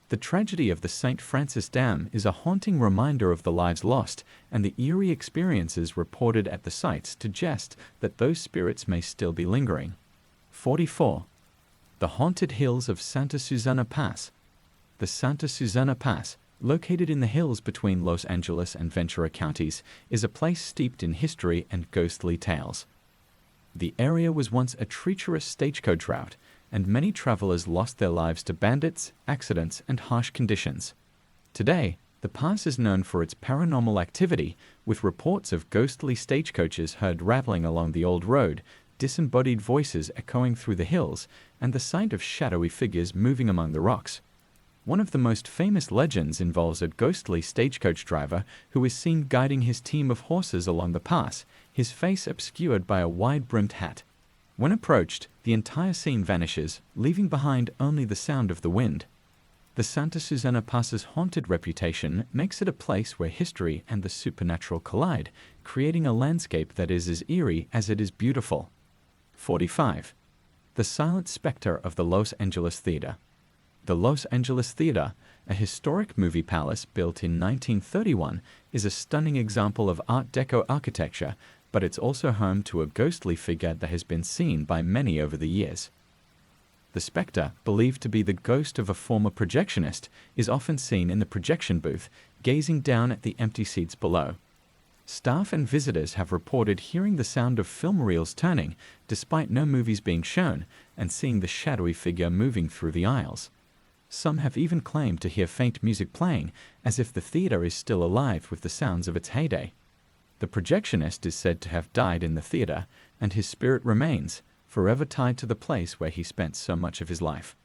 The tragedy of the St. Francis Dam is a haunting reminder of the lives lost, and the eerie experiences reported at the sites suggest that those spirits may still be lingering. 44. The Haunted Hills of Santa Susana Pass. The Santa Susana Pass, located in the hills between Los Angeles and Ventura counties, is a place steeped in history and ghostly tales. The area was once a treacherous stagecoach route, and many travelers lost their lives to bandits, accidents, and harsh conditions. Today, the pass is known for its paranormal activity, with reports of ghostly stagecoaches heard rattling along the old road, disembodied voices echoing through the hills, and the sight of shadowy figures moving among the rocks. One of the most famous legends involves a ghostly stagecoach driver who is seen guiding his team of horses along the pass, his face obscured by a wide-brimmed hat. When approached, the entire scene vanishes, leaving behind only the sound of the wind. The Santa Susana Pass's haunted reputation makes it a place where history and the supernatural collide, creating a landscape that is as eerie as it is beautiful. 45. The Silent Spectre of the Los Angeles Theater. The Los Angeles Theater, a historic movie palace built in 1931, is a stunning example of Art Deco architecture, but it's also home to a ghostly figure that has been seen by many over the years. The spectre, believed to be the ghost of a former projectionist, is often seen in the projection booth, gazing down at the empty seats below. Staff and visitors have reported hearing the sound of film reels turning, despite no movies being shown, and seeing the shadowy figure moving through the aisles. Some have even claimed to hear faint music playing, as if the theater is still alive with the sounds of its heyday. The projectionist is said to have died in the theater, and his spirit remains, forever tied to the place where he spent so much of his life.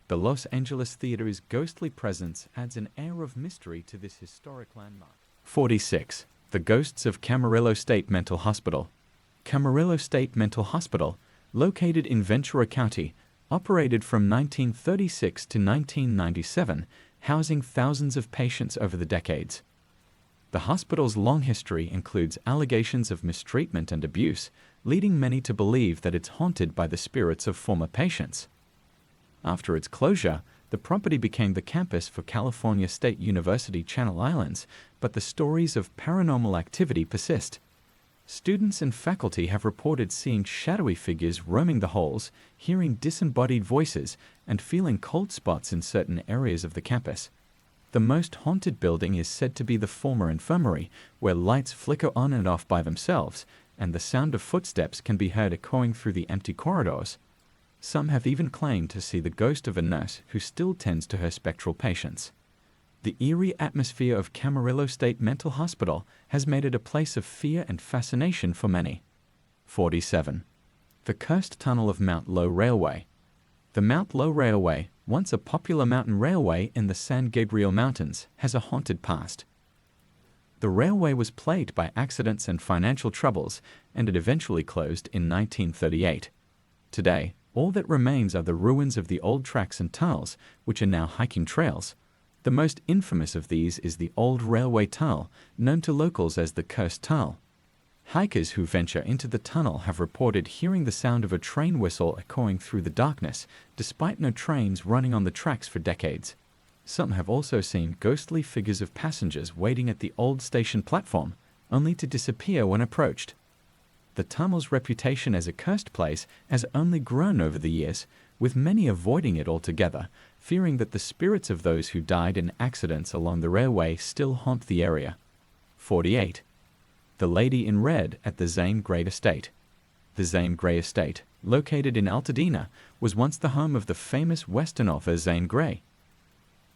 The Los Angeles Theater's ghostly presence adds an air of mystery to this historic landmark. 46. The Ghosts of Camarillo State Mental Hospital. Camarillo State Mental Hospital, located in Ventura County, operated from 1936 to 1997, housing thousands of patients over the decades. The hospital's long history includes allegations of mistreatment and abuse, leading many to believe that it's haunted by the spirits of former patients. After its closure, the property became the campus for California State University Channel Islands, but the stories of paranormal activity persist. Students and faculty have reported seeing shadowy figures roaming the halls, hearing disembodied voices, and feeling cold spots in certain areas of the campus. The most haunted building is said to be the former infirmary, where lights flicker on and off by themselves, and the sound of footsteps can be heard echoing through the empty corridors. Some have even claimed to see the ghost of a nurse who still tends to her spectral patients. The eerie atmosphere of Camarillo State Mental Hospital has made it a place of fear and fascination for many. 47. The Cursed Tunnel of Mount Lowe Railway. The Mount Lowe Railway, once a popular mountain railway in the San Gabriel Mountains, has a haunted past. The railway was plagued by accidents and financial troubles, and it eventually closed in 1938. Today, all that remains are the ruins of the old tracks and tunnels, which are now hiking trails. The most infamous of these is the old railway tunnel, known to locals as the Cursed Tunnel. Hikers who venture into the tunnel have reported hearing the sound of a train whistle echoing through the darkness, despite no trains running on the tracks for decades. Some have also seen ghostly figures of passengers waiting at the old station platform, only to disappear when approached. The tunnel's reputation as a cursed place has only grown over the years, with many avoiding it altogether, fearing that the spirits of those who died in accidents along the railway still haunt the area. 48. The Lady in Red at the Zane Grey Estate. The Zane Grey Estate, located in Altadena, was once the home of the famous Western author Zane Grey.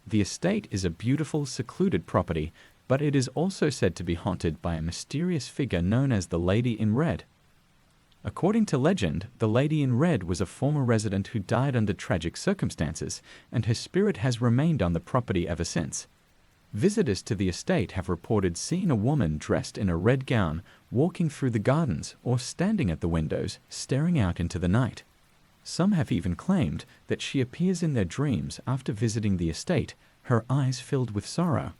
The estate is a beautiful, secluded property, but it is also said to be haunted by a mysterious figure known as the Lady in Red. According to legend, the Lady in Red was a former resident who died under tragic circumstances, and her spirit has remained on the property ever since. Visitors to the estate have reported seeing a woman dressed in a red gown walking through the gardens or standing at the windows, staring out into the night. Some have even claimed that she appears in their dreams after visiting the estate, her eyes filled with sorrow.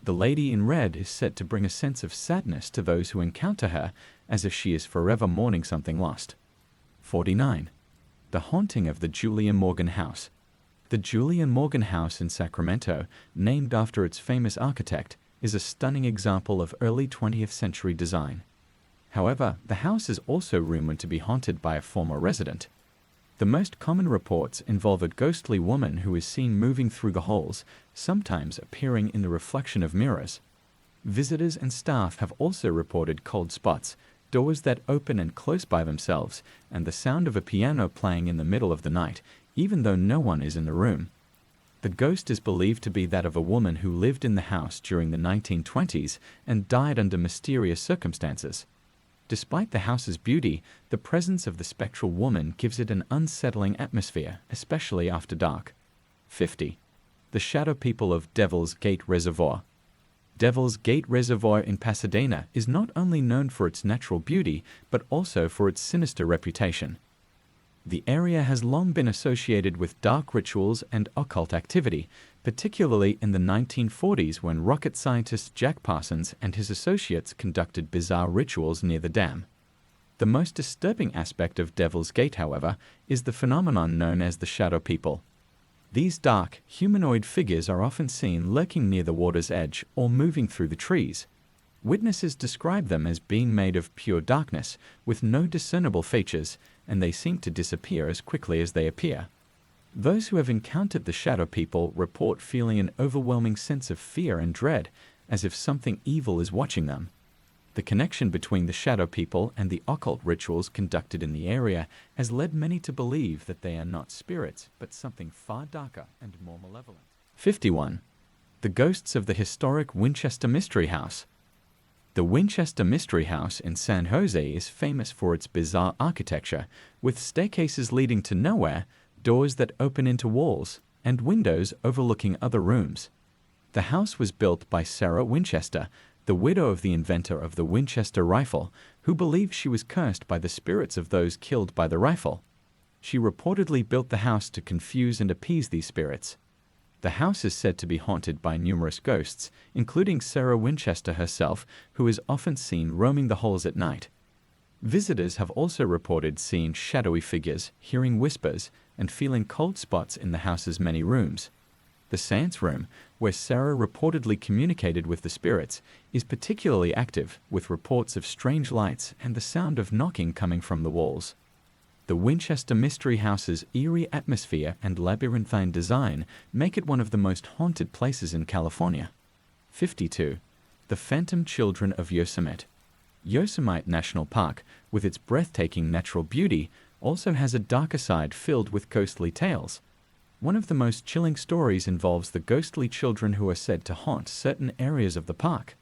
The Lady in Red is said to bring a sense of sadness to those who encounter her, as if she is forever mourning something lost. 49. The Haunting of the Julia Morgan House. The Julia Morgan House in Sacramento, named after its famous architect, is a stunning example of early 20th century design. However, the house is also rumored to be haunted by a former resident. The most common reports involve a ghostly woman who is seen moving through the halls, sometimes appearing in the reflection of mirrors. Visitors and staff have also reported cold spots, doors that open and close by themselves, and the sound of a piano playing in the middle of the night, even though no one is in the room. The ghost is believed to be that of a woman who lived in the house during the 1920s and died under mysterious circumstances. Despite the house's beauty, the presence of the spectral woman gives it an unsettling atmosphere, especially after dark. 50. The Shadow People of Devil's Gate Reservoir. Devil's Gate Reservoir in Pasadena is not only known for its natural beauty, but also for its sinister reputation. The area has long been associated with dark rituals and occult activity, particularly in the 1940s when rocket scientist Jack Parsons and his associates conducted bizarre rituals near the dam. The most disturbing aspect of Devil's Gate, however, is the phenomenon known as the Shadow People. These dark, humanoid figures are often seen lurking near the water's edge or moving through the trees. Witnesses describe them as being made of pure darkness, with no discernible features, and they seem to disappear as quickly as they appear. Those who have encountered the Shadow People report feeling an overwhelming sense of fear and dread, as if something evil is watching them. The connection between the Shadow People and the occult rituals conducted in the area has led many to believe that they are not spirits, but something far darker and more malevolent. 51. The Ghosts of the Historic Winchester Mystery House. The Winchester Mystery House in San Jose is famous for its bizarre architecture, with staircases leading to nowhere, doors that open into walls, and windows overlooking other rooms. The house was built by Sarah Winchester, the widow of the inventor of the Winchester rifle, who believed she was cursed by the spirits of those killed by the rifle. She reportedly built the house to confuse and appease these spirits. The house is said to be haunted by numerous ghosts, including Sarah Winchester herself, who is often seen roaming the halls at night. Visitors have also reported seeing shadowy figures, hearing whispers, and feeling cold spots in the house's many rooms. The seance room, where Sarah reportedly communicated with the spirits, is particularly active, with reports of strange lights and the sound of knocking coming from the walls. The Winchester Mystery House's eerie atmosphere and labyrinthine design make it one of the most haunted places in California. 52. The Phantom Children of Yosemite. Yosemite National Park, with its breathtaking natural beauty, also has a darker side filled with ghostly tales. One of the most chilling stories involves the ghostly children who are said to haunt certain areas of the park.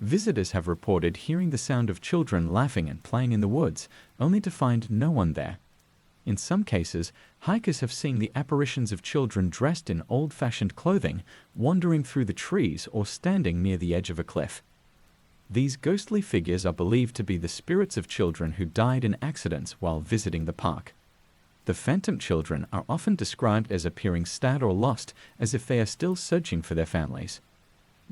Visitors have reported hearing the sound of children laughing and playing in the woods, only to find no one there. In some cases, hikers have seen the apparitions of children dressed in old-fashioned clothing, wandering through the trees or standing near the edge of a cliff. These ghostly figures are believed to be the spirits of children who died in accidents while visiting the park. The phantom children are often described as appearing sad or lost, as if they are still searching for their families.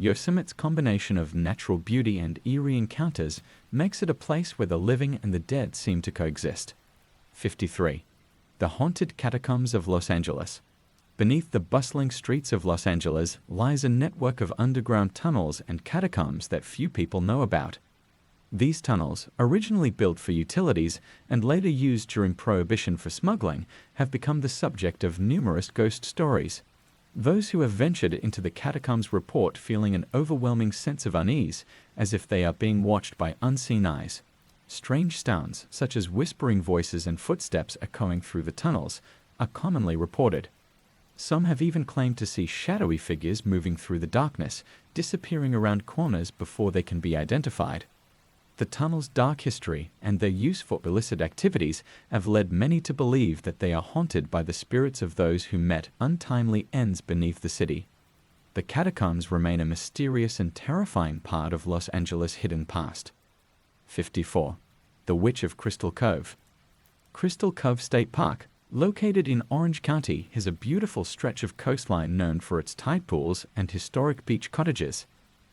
Yosemite's combination of natural beauty and eerie encounters makes it a place where the living and the dead seem to coexist. 53. The haunted catacombs of Los Angeles. Beneath the bustling streets of Los Angeles lies a network of underground tunnels and catacombs that few people know about. These tunnels, originally built for utilities and later used during Prohibition for smuggling, have become the subject of numerous ghost stories. Those who have ventured into the catacombs report feeling an overwhelming sense of unease, as if they are being watched by unseen eyes. Strange sounds, such as whispering voices and footsteps echoing through the tunnels, are commonly reported. Some have even claimed to see shadowy figures moving through the darkness, disappearing around corners before they can be identified. The tunnel's dark history and their use for illicit activities have led many to believe that they are haunted by the spirits of those who met untimely ends beneath the city. The catacombs remain a mysterious and terrifying part of Los Angeles' hidden past. 54. The Witch of Crystal Cove. Crystal Cove State Park, located in Orange County, is a beautiful stretch of coastline known for its tide pools and historic beach cottages.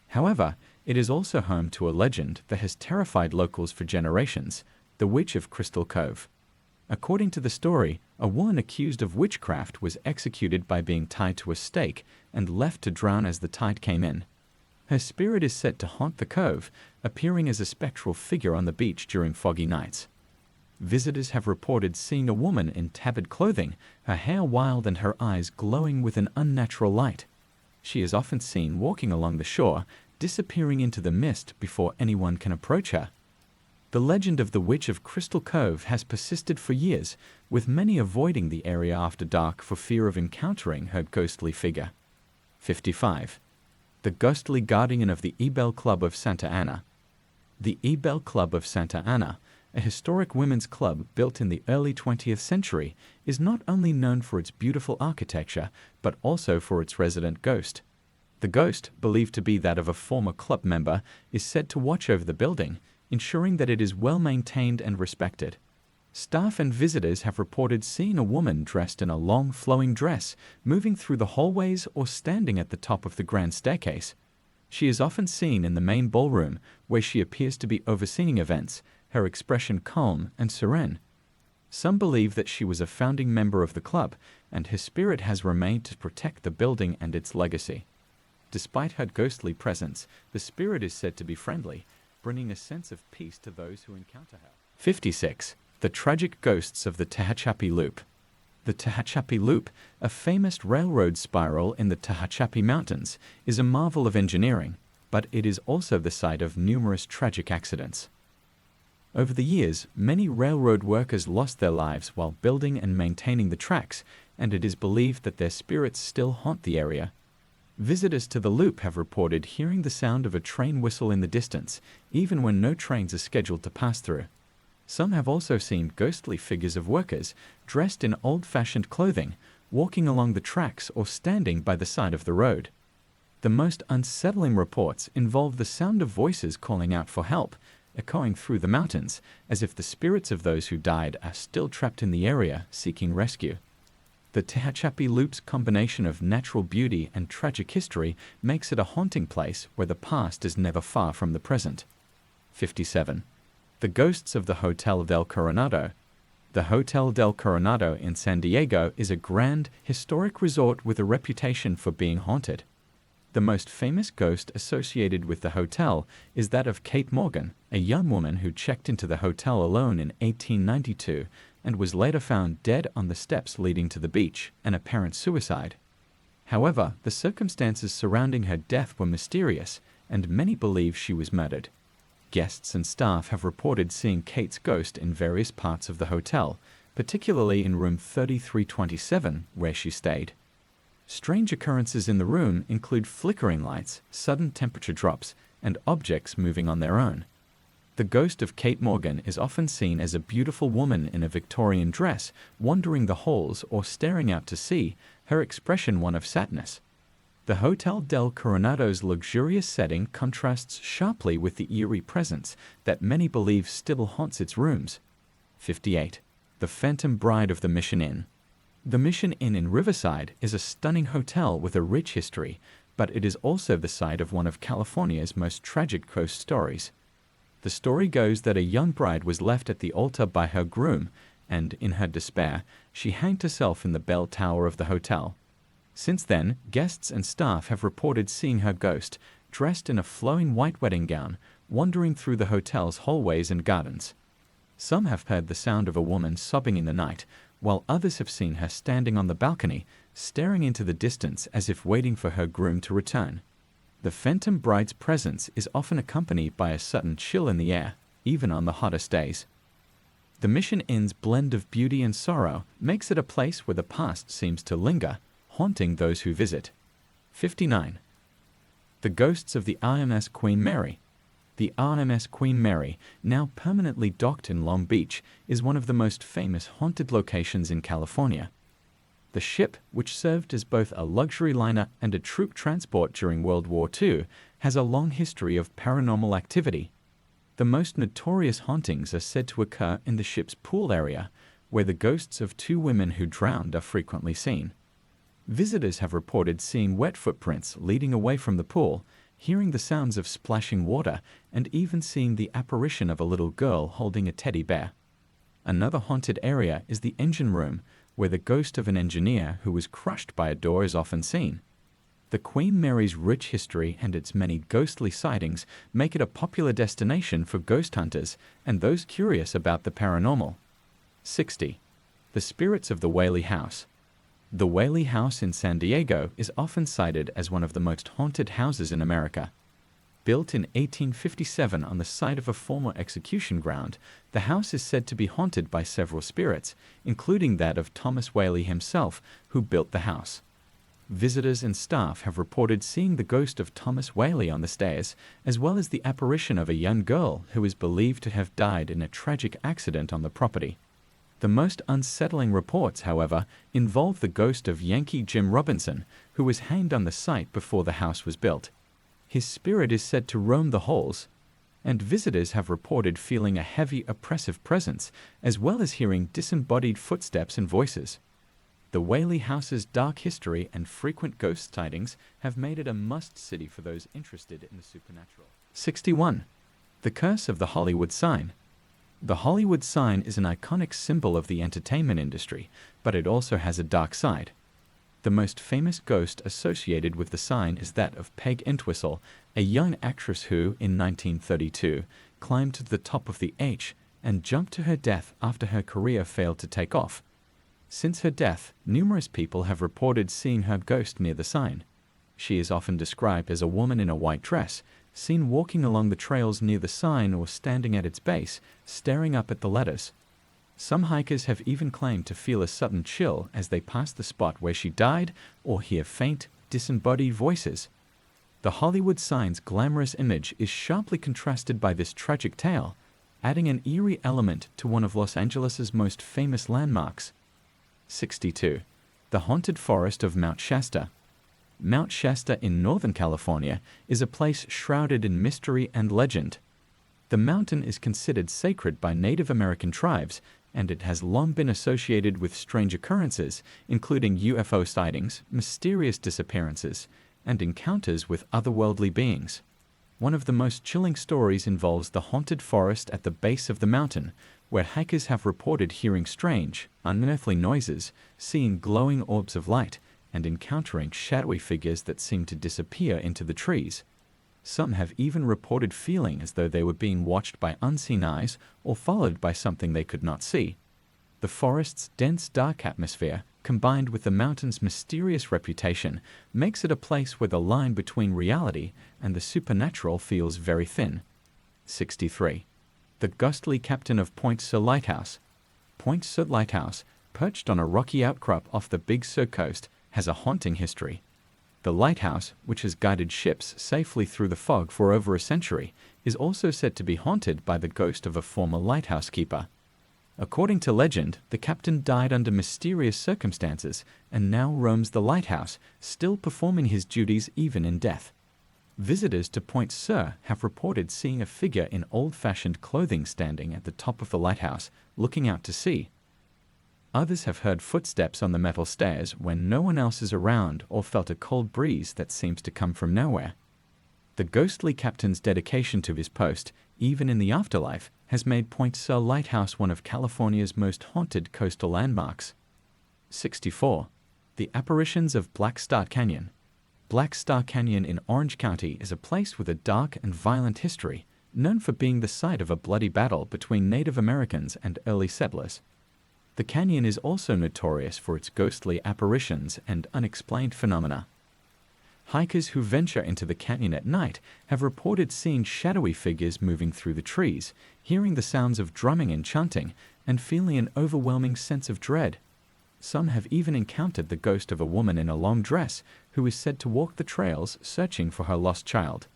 However, it is also home to a legend that has terrified locals for generations, the Witch of Crystal Cove. According to the story, a woman accused of witchcraft was executed by being tied to a stake and left to drown as the tide came in. Her spirit is said to haunt the cove, appearing as a spectral figure on the beach during foggy nights. Visitors have reported seeing a woman in tattered clothing, her hair wild and her eyes glowing with an unnatural light. She is often seen walking along the shore, disappearing into the mist before anyone can approach her. The legend of the Witch of Crystal Cove has persisted for years, with many avoiding the area after dark for fear of encountering her ghostly figure. 55. The ghostly guardian of the Ebell Club of Santa Ana. The Ebell Club of Santa Ana, a historic women's club built in the early 20th century, is not only known for its beautiful architecture, but also for its resident ghost. The ghost, believed to be that of a former club member, is said to watch over the building, ensuring that it is well maintained and respected. Staff and visitors have reported seeing a woman dressed in a long, flowing dress moving through the hallways or standing at the top of the grand staircase. She is often seen in the main ballroom, where she appears to be overseeing events, her expression calm and serene. Some believe that she was a founding member of the club, and her spirit has remained to protect the building and its legacy. Despite her ghostly presence, the spirit is said to be friendly, bringing a sense of peace to those who encounter her. 56. The tragic ghosts of the Tehachapi Loop. The Tehachapi Loop, a famous railroad spiral in the Tehachapi Mountains, is a marvel of engineering, but it is also the site of numerous tragic accidents. Over the years, many railroad workers lost their lives while building and maintaining the tracks, and it is believed that their spirits still haunt the area. Visitors to the loop have reported hearing the sound of a train whistle in the distance, even when no trains are scheduled to pass through. Some have also seen ghostly figures of workers dressed in old-fashioned clothing, walking along the tracks or standing by the side of the road. The most unsettling reports involve the sound of voices calling out for help, echoing through the mountains, as if the spirits of those who died are still trapped in the area seeking rescue. The Tehachapi Loop's combination of natural beauty and tragic history makes it a haunting place where the past is never far from the present. 57. The Ghosts of the Hotel del Coronado. The Hotel del Coronado in San Diego is a grand, historic resort with a reputation for being haunted. The most famous ghost associated with the hotel is that of Kate Morgan, a young woman who checked into the hotel alone in 1892 and was later found dead on the steps leading to the beach, an apparent suicide. However, the circumstances surrounding her death were mysterious, and many believe she was murdered. Guests and staff have reported seeing Kate's ghost in various parts of the hotel, particularly in room 3327, where she stayed. Strange occurrences in the room include flickering lights, sudden temperature drops, and objects moving on their own. The ghost of Kate Morgan is often seen as a beautiful woman in a Victorian dress, wandering the halls or staring out to sea, her expression one of sadness. The Hotel del Coronado's luxurious setting contrasts sharply with the eerie presence that many believe still haunts its rooms. 58. The Phantom Bride of the Mission Inn. The Mission Inn in Riverside is a stunning hotel with a rich history, but it is also the site of one of California's most tragic ghost stories. The story goes that a young bride was left at the altar by her groom, and, in her despair, she hanged herself in the bell tower of the hotel. Since then, guests and staff have reported seeing her ghost, dressed in a flowing white wedding gown, wandering through the hotel's hallways and gardens. Some have heard the sound of a woman sobbing in the night, while others have seen her standing on the balcony, staring into the distance as if waiting for her groom to return. The phantom bride's presence is often accompanied by a sudden chill in the air, even on the hottest days. The Mission Inn's blend of beauty and sorrow makes it a place where the past seems to linger, haunting those who visit. 59. The ghosts of the RMS Queen Mary. The RMS Queen Mary, now permanently docked in Long Beach, is one of the most famous haunted locations in California. The ship, which served as both a luxury liner and a troop transport during World War II, has a long history of paranormal activity. The most notorious hauntings are said to occur in the ship's pool area, where the ghosts of two women who drowned are frequently seen. Visitors have reported seeing wet footprints leading away from the pool, hearing the sounds of splashing water, and even seeing the apparition of a little girl holding a teddy bear. Another haunted area is the engine room, where the ghost of an engineer who was crushed by a door is often seen. The Queen Mary's rich history and its many ghostly sightings make it a popular destination for ghost hunters and those curious about the paranormal. 60. The spirits of the Whaley House. The Whaley House in San Diego is often cited as one of the most haunted houses in America. Built in 1857 on the site of a former execution ground, the house is said to be haunted by several spirits, including that of Thomas Whaley himself, who built the house. Visitors and staff have reported seeing the ghost of Thomas Whaley on the stairs, as well as the apparition of a young girl who is believed to have died in a tragic accident on the property. The most unsettling reports, however, involve the ghost of Yankee Jim Robinson, who was hanged on the site before the house was built. His spirit is said to roam the halls, and visitors have reported feeling a heavy, oppressive presence, as well as hearing disembodied footsteps and voices. The Whaley House's dark history and frequent ghost sightings have made it a must-see for those interested in the supernatural. 61. The Curse of the Hollywood Sign. The Hollywood sign is an iconic symbol of the entertainment industry, but it also has a dark side. The most famous ghost associated with the sign is that of Peg Entwistle, a young actress who, in 1932, climbed to the top of the H and jumped to her death after her career failed to take off. Since her death, numerous people have reported seeing her ghost near the sign. She is often described as a woman in a white dress, seen walking along the trails near the sign or standing at its base, staring up at the letters. Some hikers have even claimed to feel a sudden chill as they pass the spot where she died or hear faint, disembodied voices. The Hollywood sign's glamorous image is sharply contrasted by this tragic tale, adding an eerie element to one of Los Angeles's most famous landmarks. 62. The Haunted Forest of Mount Shasta. Mount Shasta in Northern California is a place shrouded in mystery and legend. The mountain is considered sacred by Native American tribes, and it has long been associated with strange occurrences, including UFO sightings, mysterious disappearances, and encounters with otherworldly beings. One of the most chilling stories involves the haunted forest at the base of the mountain, where hikers have reported hearing strange, unearthly noises, seeing glowing orbs of light, and encountering shadowy figures that seem to disappear into the trees. Some have even reported feeling as though they were being watched by unseen eyes or followed by something they could not see. The forest's dense, dark atmosphere, combined with the mountain's mysterious reputation, makes it a place where the line between reality and the supernatural feels very thin. 63. The ghostly captain of Point Sur Lighthouse. Point Sur Lighthouse, perched on a rocky outcrop off the Big Sur coast, has a haunting history. The lighthouse, which has guided ships safely through the fog for over a century, is also said to be haunted by the ghost of a former lighthouse keeper. According to legend, the captain died under mysterious circumstances and now roams the lighthouse, still performing his duties even in death. Visitors to Point Sur have reported seeing a figure in old-fashioned clothing standing at the top of the lighthouse, looking out to sea. Others have heard footsteps on the metal stairs when no one else is around or felt a cold breeze that seems to come from nowhere. The ghostly captain's dedication to his post, even in the afterlife, has made Point Sur Lighthouse one of California's most haunted coastal landmarks. 64. The apparitions of Black Star Canyon. Black Star Canyon in Orange County is a place with a dark and violent history, known for being the site of a bloody battle between Native Americans and early settlers. The canyon is also notorious for its ghostly apparitions and unexplained phenomena. Hikers who venture into the canyon at night have reported seeing shadowy figures moving through the trees, hearing the sounds of drumming and chanting, and feeling an overwhelming sense of dread. Some have even encountered the ghost of a woman in a long dress who is said to walk the trails searching for her lost child.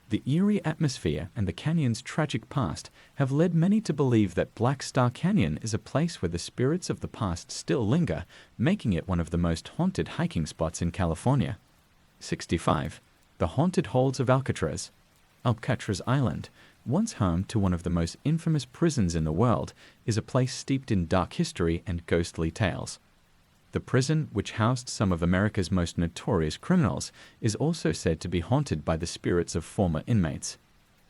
The eerie atmosphere and the canyon's tragic past have led many to believe that Black Star Canyon is a place where the spirits of the past still linger, making it one of the most haunted hiking spots in California. 65. The haunted holds of Alcatraz. Alcatraz Island, once home to one of the most infamous prisons in the world, is a place steeped in dark history and ghostly tales. The prison, which housed some of America's most notorious criminals, is also said to be haunted by the spirits of former inmates.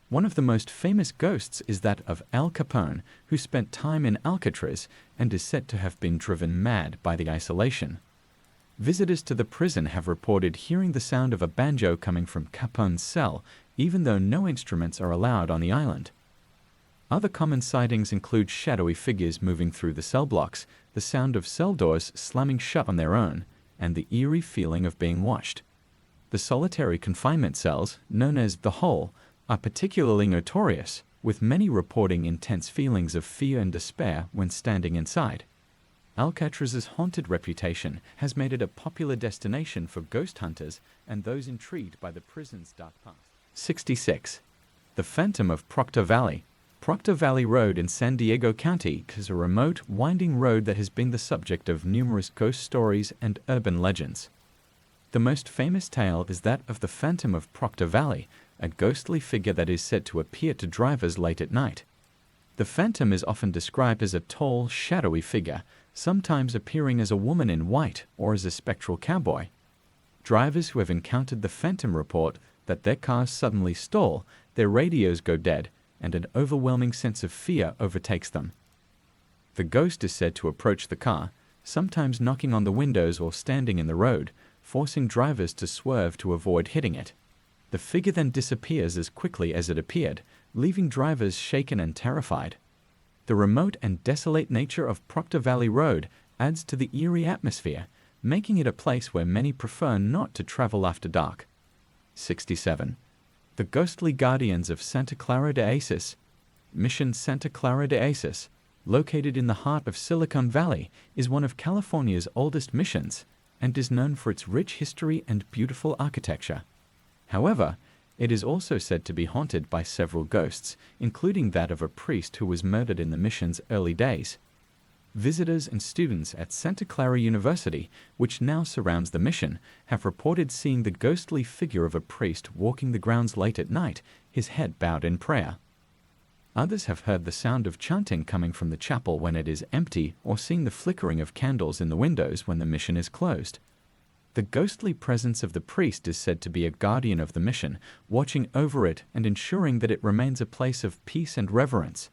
One of the most famous ghosts is that of Al Capone, who spent time in Alcatraz and is said to have been driven mad by the isolation. Visitors to the prison have reported hearing the sound of a banjo coming from Capone's cell, even though no instruments are allowed on the island. Other common sightings include shadowy figures moving through the cell blocks, the sound of cell doors slamming shut on their own, and the eerie feeling of being watched. The solitary confinement cells, known as the hole, are particularly notorious, with many reporting intense feelings of fear and despair when standing inside. Alcatraz's haunted reputation has made it a popular destination for ghost hunters and those intrigued by the prison's dark past. 66. The Phantom of Proctor Valley. Proctor Valley Road in San Diego County is a remote, winding road that has been the subject of numerous ghost stories and urban legends. The most famous tale is that of the Phantom of Proctor Valley, a ghostly figure that is said to appear to drivers late at night. The phantom is often described as a tall, shadowy figure, sometimes appearing as a woman in white or as a spectral cowboy. Drivers who have encountered the phantom report that their cars suddenly stall, their radios go dead, and an overwhelming sense of fear overtakes them. The ghost is said to approach the car, sometimes knocking on the windows or standing in the road, forcing drivers to swerve to avoid hitting it. The figure then disappears as quickly as it appeared, leaving drivers shaken and terrified. The remote and desolate nature of Proctor Valley Road adds to the eerie atmosphere, making it a place where many prefer not to travel after dark. 67. The Ghostly Guardians of Santa Clara de Aces. Mission Santa Clara de Aces, located in the heart of Silicon Valley, is one of California's oldest missions and is known for its rich history and beautiful architecture. However, it is also said to be haunted by several ghosts, including that of a priest who was murdered in the mission's early days. Visitors and students at Santa Clara University, which now surrounds the mission, have reported seeing the ghostly figure of a priest walking the grounds late at night, his head bowed in prayer. Others have heard the sound of chanting coming from the chapel when it is empty, or seen the flickering of candles in the windows when the mission is closed. The ghostly presence of the priest is said to be a guardian of the mission, watching over it and ensuring that it remains a place of peace and reverence.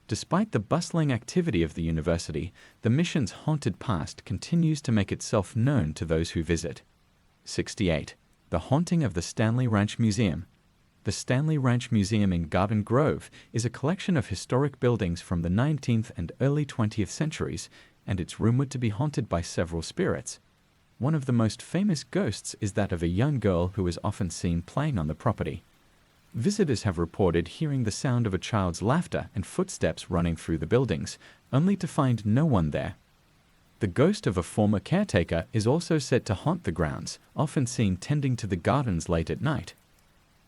Despite the bustling activity of the university, the mission's haunted past continues to make itself known to those who visit. 68. The Haunting of the Stanley Ranch Museum. The Stanley Ranch Museum in Garden Grove is a collection of historic buildings from the 19th and early 20th centuries, and it's rumored to be haunted by several spirits. One of the most famous ghosts is that of a young girl who is often seen playing on the property. Visitors have reported hearing the sound of a child's laughter and footsteps running through the buildings, only to find no one there. The ghost of a former caretaker is also said to haunt the grounds, often seen tending to the gardens late at night.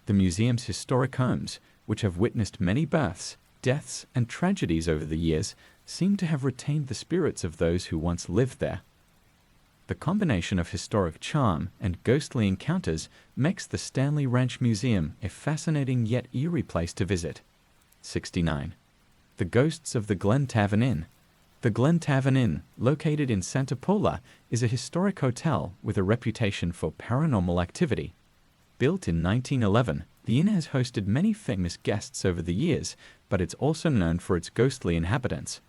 The museum's historic homes, which have witnessed many births, deaths, and tragedies over the years, seem to have retained the spirits of those who once lived there. The combination of historic charm and ghostly encounters makes the Stanley Ranch Museum a fascinating yet eerie place to visit. 69. The Ghosts of the Glen Tavern Inn. The Glen Tavern Inn, located in Santa Paula, is a historic hotel with a reputation for paranormal activity. Built in 1911, the inn has hosted many famous guests over the years, but it's also known for its ghostly inhabitants.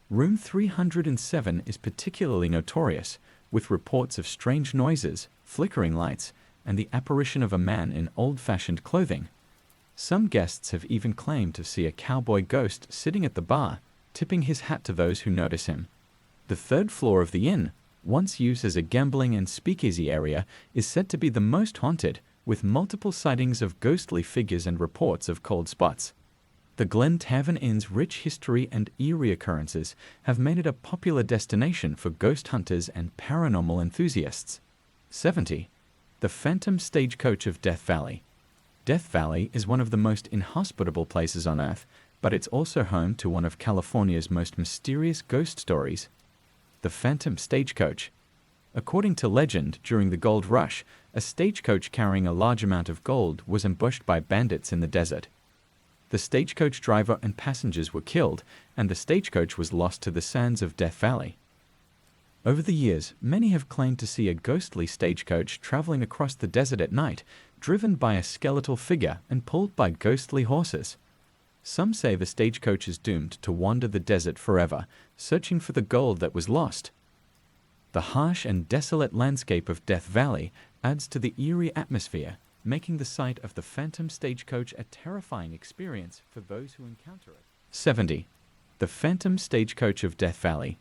Room 307 is particularly notorious, with reports of strange noises, flickering lights, and the apparition of a man in old-fashioned clothing. Some guests have even claimed to see a cowboy ghost sitting at the bar, tipping his hat to those who notice him. The third floor of the inn, once used as a gambling and speakeasy area, is said to be the most haunted, with multiple sightings of ghostly figures and reports of cold spots. The Glen Tavern Inn's rich history and eerie occurrences have made it a popular destination for ghost hunters and paranormal enthusiasts. 70. The Phantom Stagecoach of Death Valley. Death Valley is one of the most inhospitable places on Earth, but it's also home to one of California's most mysterious ghost stories, the Phantom Stagecoach. According to legend, during the gold rush, a stagecoach carrying a large amount of gold was ambushed by bandits in the desert. The stagecoach driver and passengers were killed, and the stagecoach was lost to the sands of Death Valley. Over the years, many have claimed to see a ghostly stagecoach traveling across the desert at night, driven by a skeletal figure and pulled by ghostly horses. Some say the stagecoach is doomed to wander the desert forever, searching for the gold that was lost. The harsh and desolate landscape of Death Valley adds to the eerie atmosphere, making the sight of the Phantom Stagecoach a terrifying experience for those who encounter it. 70. The Phantom Stagecoach of Death Valley.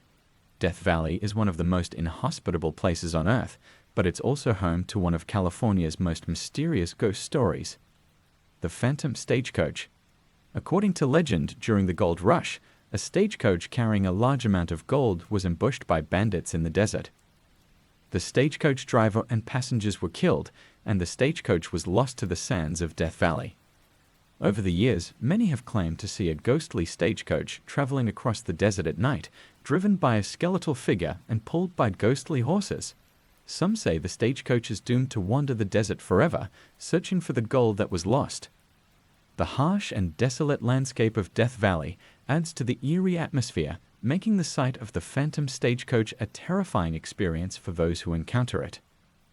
Death Valley is one of the most inhospitable places on Earth, but it's also home to one of California's most mysterious ghost stories, the Phantom Stagecoach. According to legend, during the gold rush, a stagecoach carrying a large amount of gold was ambushed by bandits in the desert. The stagecoach driver and passengers were killed, and the stagecoach was lost to the sands of Death Valley. Over the years, many have claimed to see a ghostly stagecoach traveling across the desert at night, driven by a skeletal figure and pulled by ghostly horses. Some say the stagecoach is doomed to wander the desert forever, searching for the gold that was lost. The harsh and desolate landscape of Death Valley adds to the eerie atmosphere, making the sight of the Phantom Stagecoach a terrifying experience for those who encounter it.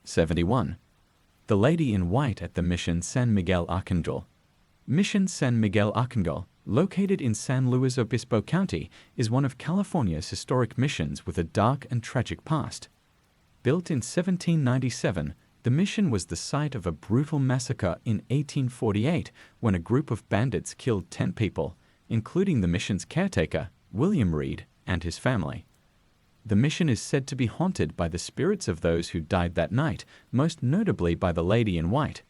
71. The Lady in White at the Mission San Miguel Arcangel. Mission San Miguel Arcangel, located in San Luis Obispo County, is one of California's historic missions with a dark and tragic past. Built in 1797, the mission was the site of a brutal massacre in 1848 when a group of bandits killed 10 people, including the mission's caretaker, William Reed, and his family. The mission is said to be haunted by the spirits of those who died that night, most notably by the Lady in White.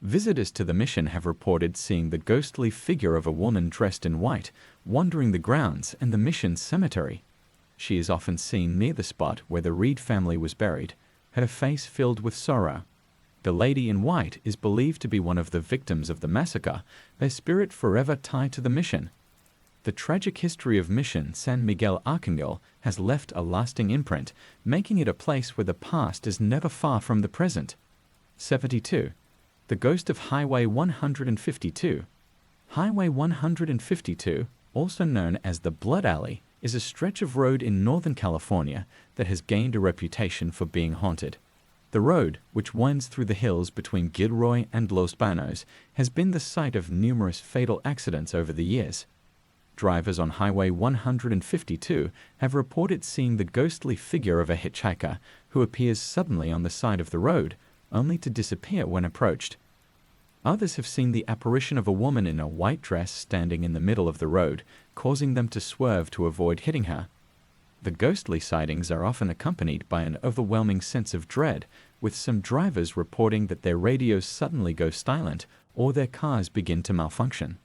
Visitors to the mission have reported seeing the ghostly figure of a woman dressed in white, wandering the grounds and the mission's cemetery. She is often seen near the spot where the Reed family was buried, her face filled with sorrow. The Lady in White is believed to be one of the victims of the massacre, her spirit forever tied to the mission. The tragic history of Mission San Miguel Arcangel has left a lasting imprint, making it a place where the past is never far from the present. 72. The Ghost of Highway 152. Highway 152, also known as the Blood Alley, is a stretch of road in Northern California that has gained a reputation for being haunted. The road, which winds through the hills between Gilroy and Los Banos, has been the site of numerous fatal accidents over the years. Drivers on Highway 152 have reported seeing the ghostly figure of a hitchhiker who appears suddenly on the side of the road, only to disappear when approached. Others have seen the apparition of a woman in a white dress standing in the middle of the road, causing them to swerve to avoid hitting her. The ghostly sightings are often accompanied by an overwhelming sense of dread, with some drivers reporting that their radios suddenly go silent or their cars begin to malfunction.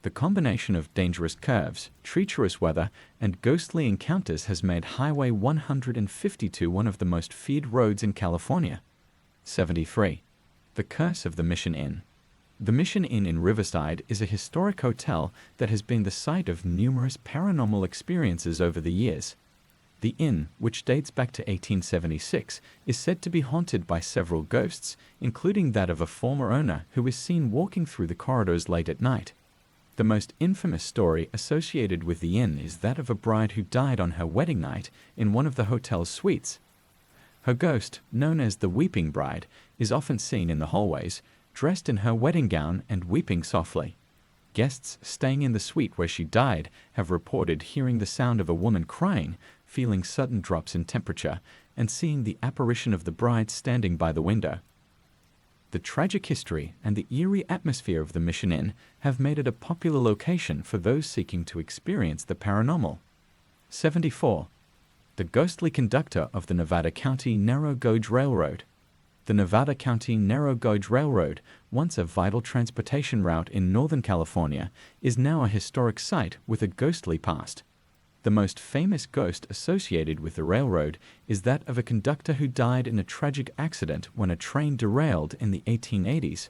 The combination of dangerous curves, treacherous weather, and ghostly encounters has made Highway 152 one of the most feared roads in California. 73. The Curse of the Mission Inn. The Mission Inn in Riverside is a historic hotel that has been the site of numerous paranormal experiences over the years. The inn, which dates back to 1876, is said to be haunted by several ghosts, including that of a former owner who is seen walking through the corridors late at night. The most infamous story associated with the inn is that of a bride who died on her wedding night in one of the hotel's suites. Her ghost, known as the Weeping Bride, is often seen in the hallways, dressed in her wedding gown and weeping softly. Guests staying in the suite where she died have reported hearing the sound of a woman crying, feeling sudden drops in temperature, and seeing the apparition of the bride standing by the window. The tragic history and the eerie atmosphere of the Mission Inn have made it a popular location for those seeking to experience the paranormal. 74. The ghostly conductor of the Nevada County Narrow Gauge Railroad. The Nevada County Narrow Gauge Railroad, once a vital transportation route in Northern California, is now a historic site with a ghostly past. The most famous ghost associated with the railroad is that of a conductor who died in a tragic accident when a train derailed in the 1880s.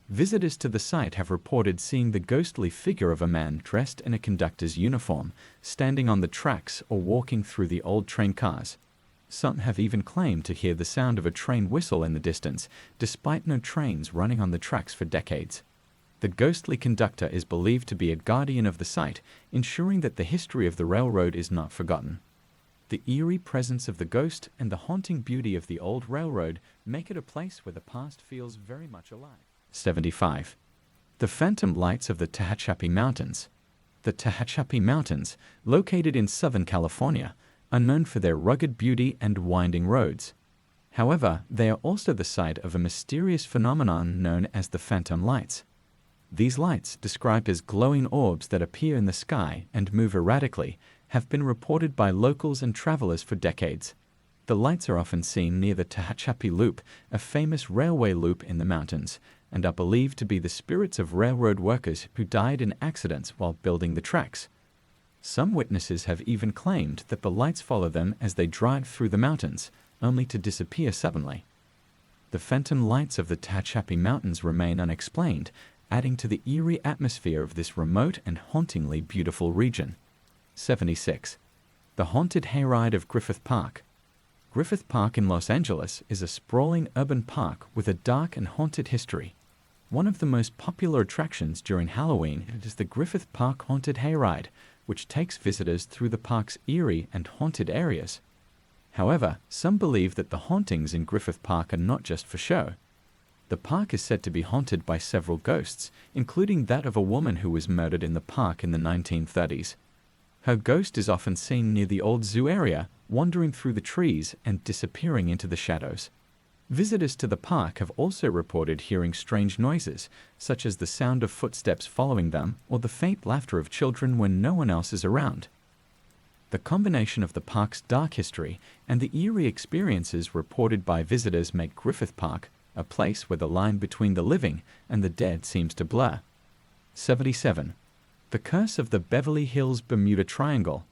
Visitors to the site have reported seeing the ghostly figure of a man dressed in a conductor's uniform, standing on the tracks or walking through the old train cars. Some have even claimed to hear the sound of a train whistle in the distance, despite no trains running on the tracks for decades. The ghostly conductor is believed to be a guardian of the site, ensuring that the history of the railroad is not forgotten. The eerie presence of the ghost and the haunting beauty of the old railroad make it a place where the past feels very much alive. 75. The phantom lights of the Tehachapi Mountains. The Tehachapi Mountains, located in Southern California, are known for their rugged beauty and winding roads. However, they are also the site of a mysterious phenomenon known as the phantom lights. These lights, described as glowing orbs that appear in the sky and move erratically, have been reported by locals and travelers for decades. The lights are often seen near the Tehachapi Loop, a famous railway loop in the mountains, and are believed to be the spirits of railroad workers who died in accidents while building the tracks. Some witnesses have even claimed that the lights follow them as they drive through the mountains, only to disappear suddenly. The phantom lights of the Tehachapi Mountains remain unexplained, adding to the eerie atmosphere of this remote and hauntingly beautiful region. 76. The haunted hayride of Griffith Park. Griffith Park in Los Angeles is a sprawling urban park with a dark and haunted history. One of the most popular attractions during Halloween is the Griffith Park Haunted Hayride, which takes visitors through the park's eerie and haunted areas. However, some believe that the hauntings in Griffith Park are not just for show. The park is said to be haunted by several ghosts, including that of a woman who was murdered in the park in the 1930s. Her ghost is often seen near the old zoo area, wandering through the trees and disappearing into the shadows. Visitors to the park have also reported hearing strange noises, such as the sound of footsteps following them or the faint laughter of children when no one else is around. The combination of the park's dark history and the eerie experiences reported by visitors make Griffith Park a place where the line between the living and the dead seems to blur. 77. The Curse of the Beverly Hills Bermuda Triangle.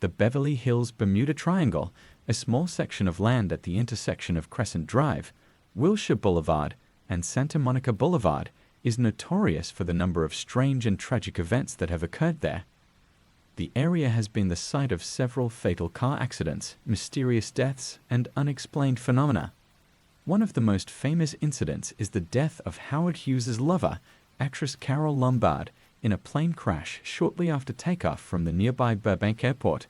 The Beverly Hills Bermuda Triangle, a small section of land at the intersection of Crescent Drive, Wilshire Boulevard, and Santa Monica Boulevard, is notorious for the number of strange and tragic events that have occurred there. The area has been the site of several fatal car accidents, mysterious deaths, and unexplained phenomena. One of the most famous incidents is the death of Howard Hughes's lover, actress Carole Lombard, in a plane crash shortly after takeoff from the nearby Burbank Airport.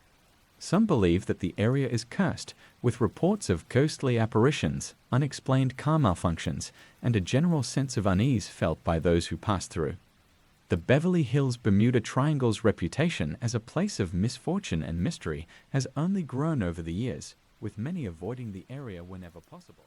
Some believe that the area is cursed, with reports of ghostly apparitions, unexplained car malfunctions, and a general sense of unease felt by those who pass through. The Beverly Hills Bermuda Triangle's reputation as a place of misfortune and mystery has only grown over the years, with many avoiding the area whenever possible.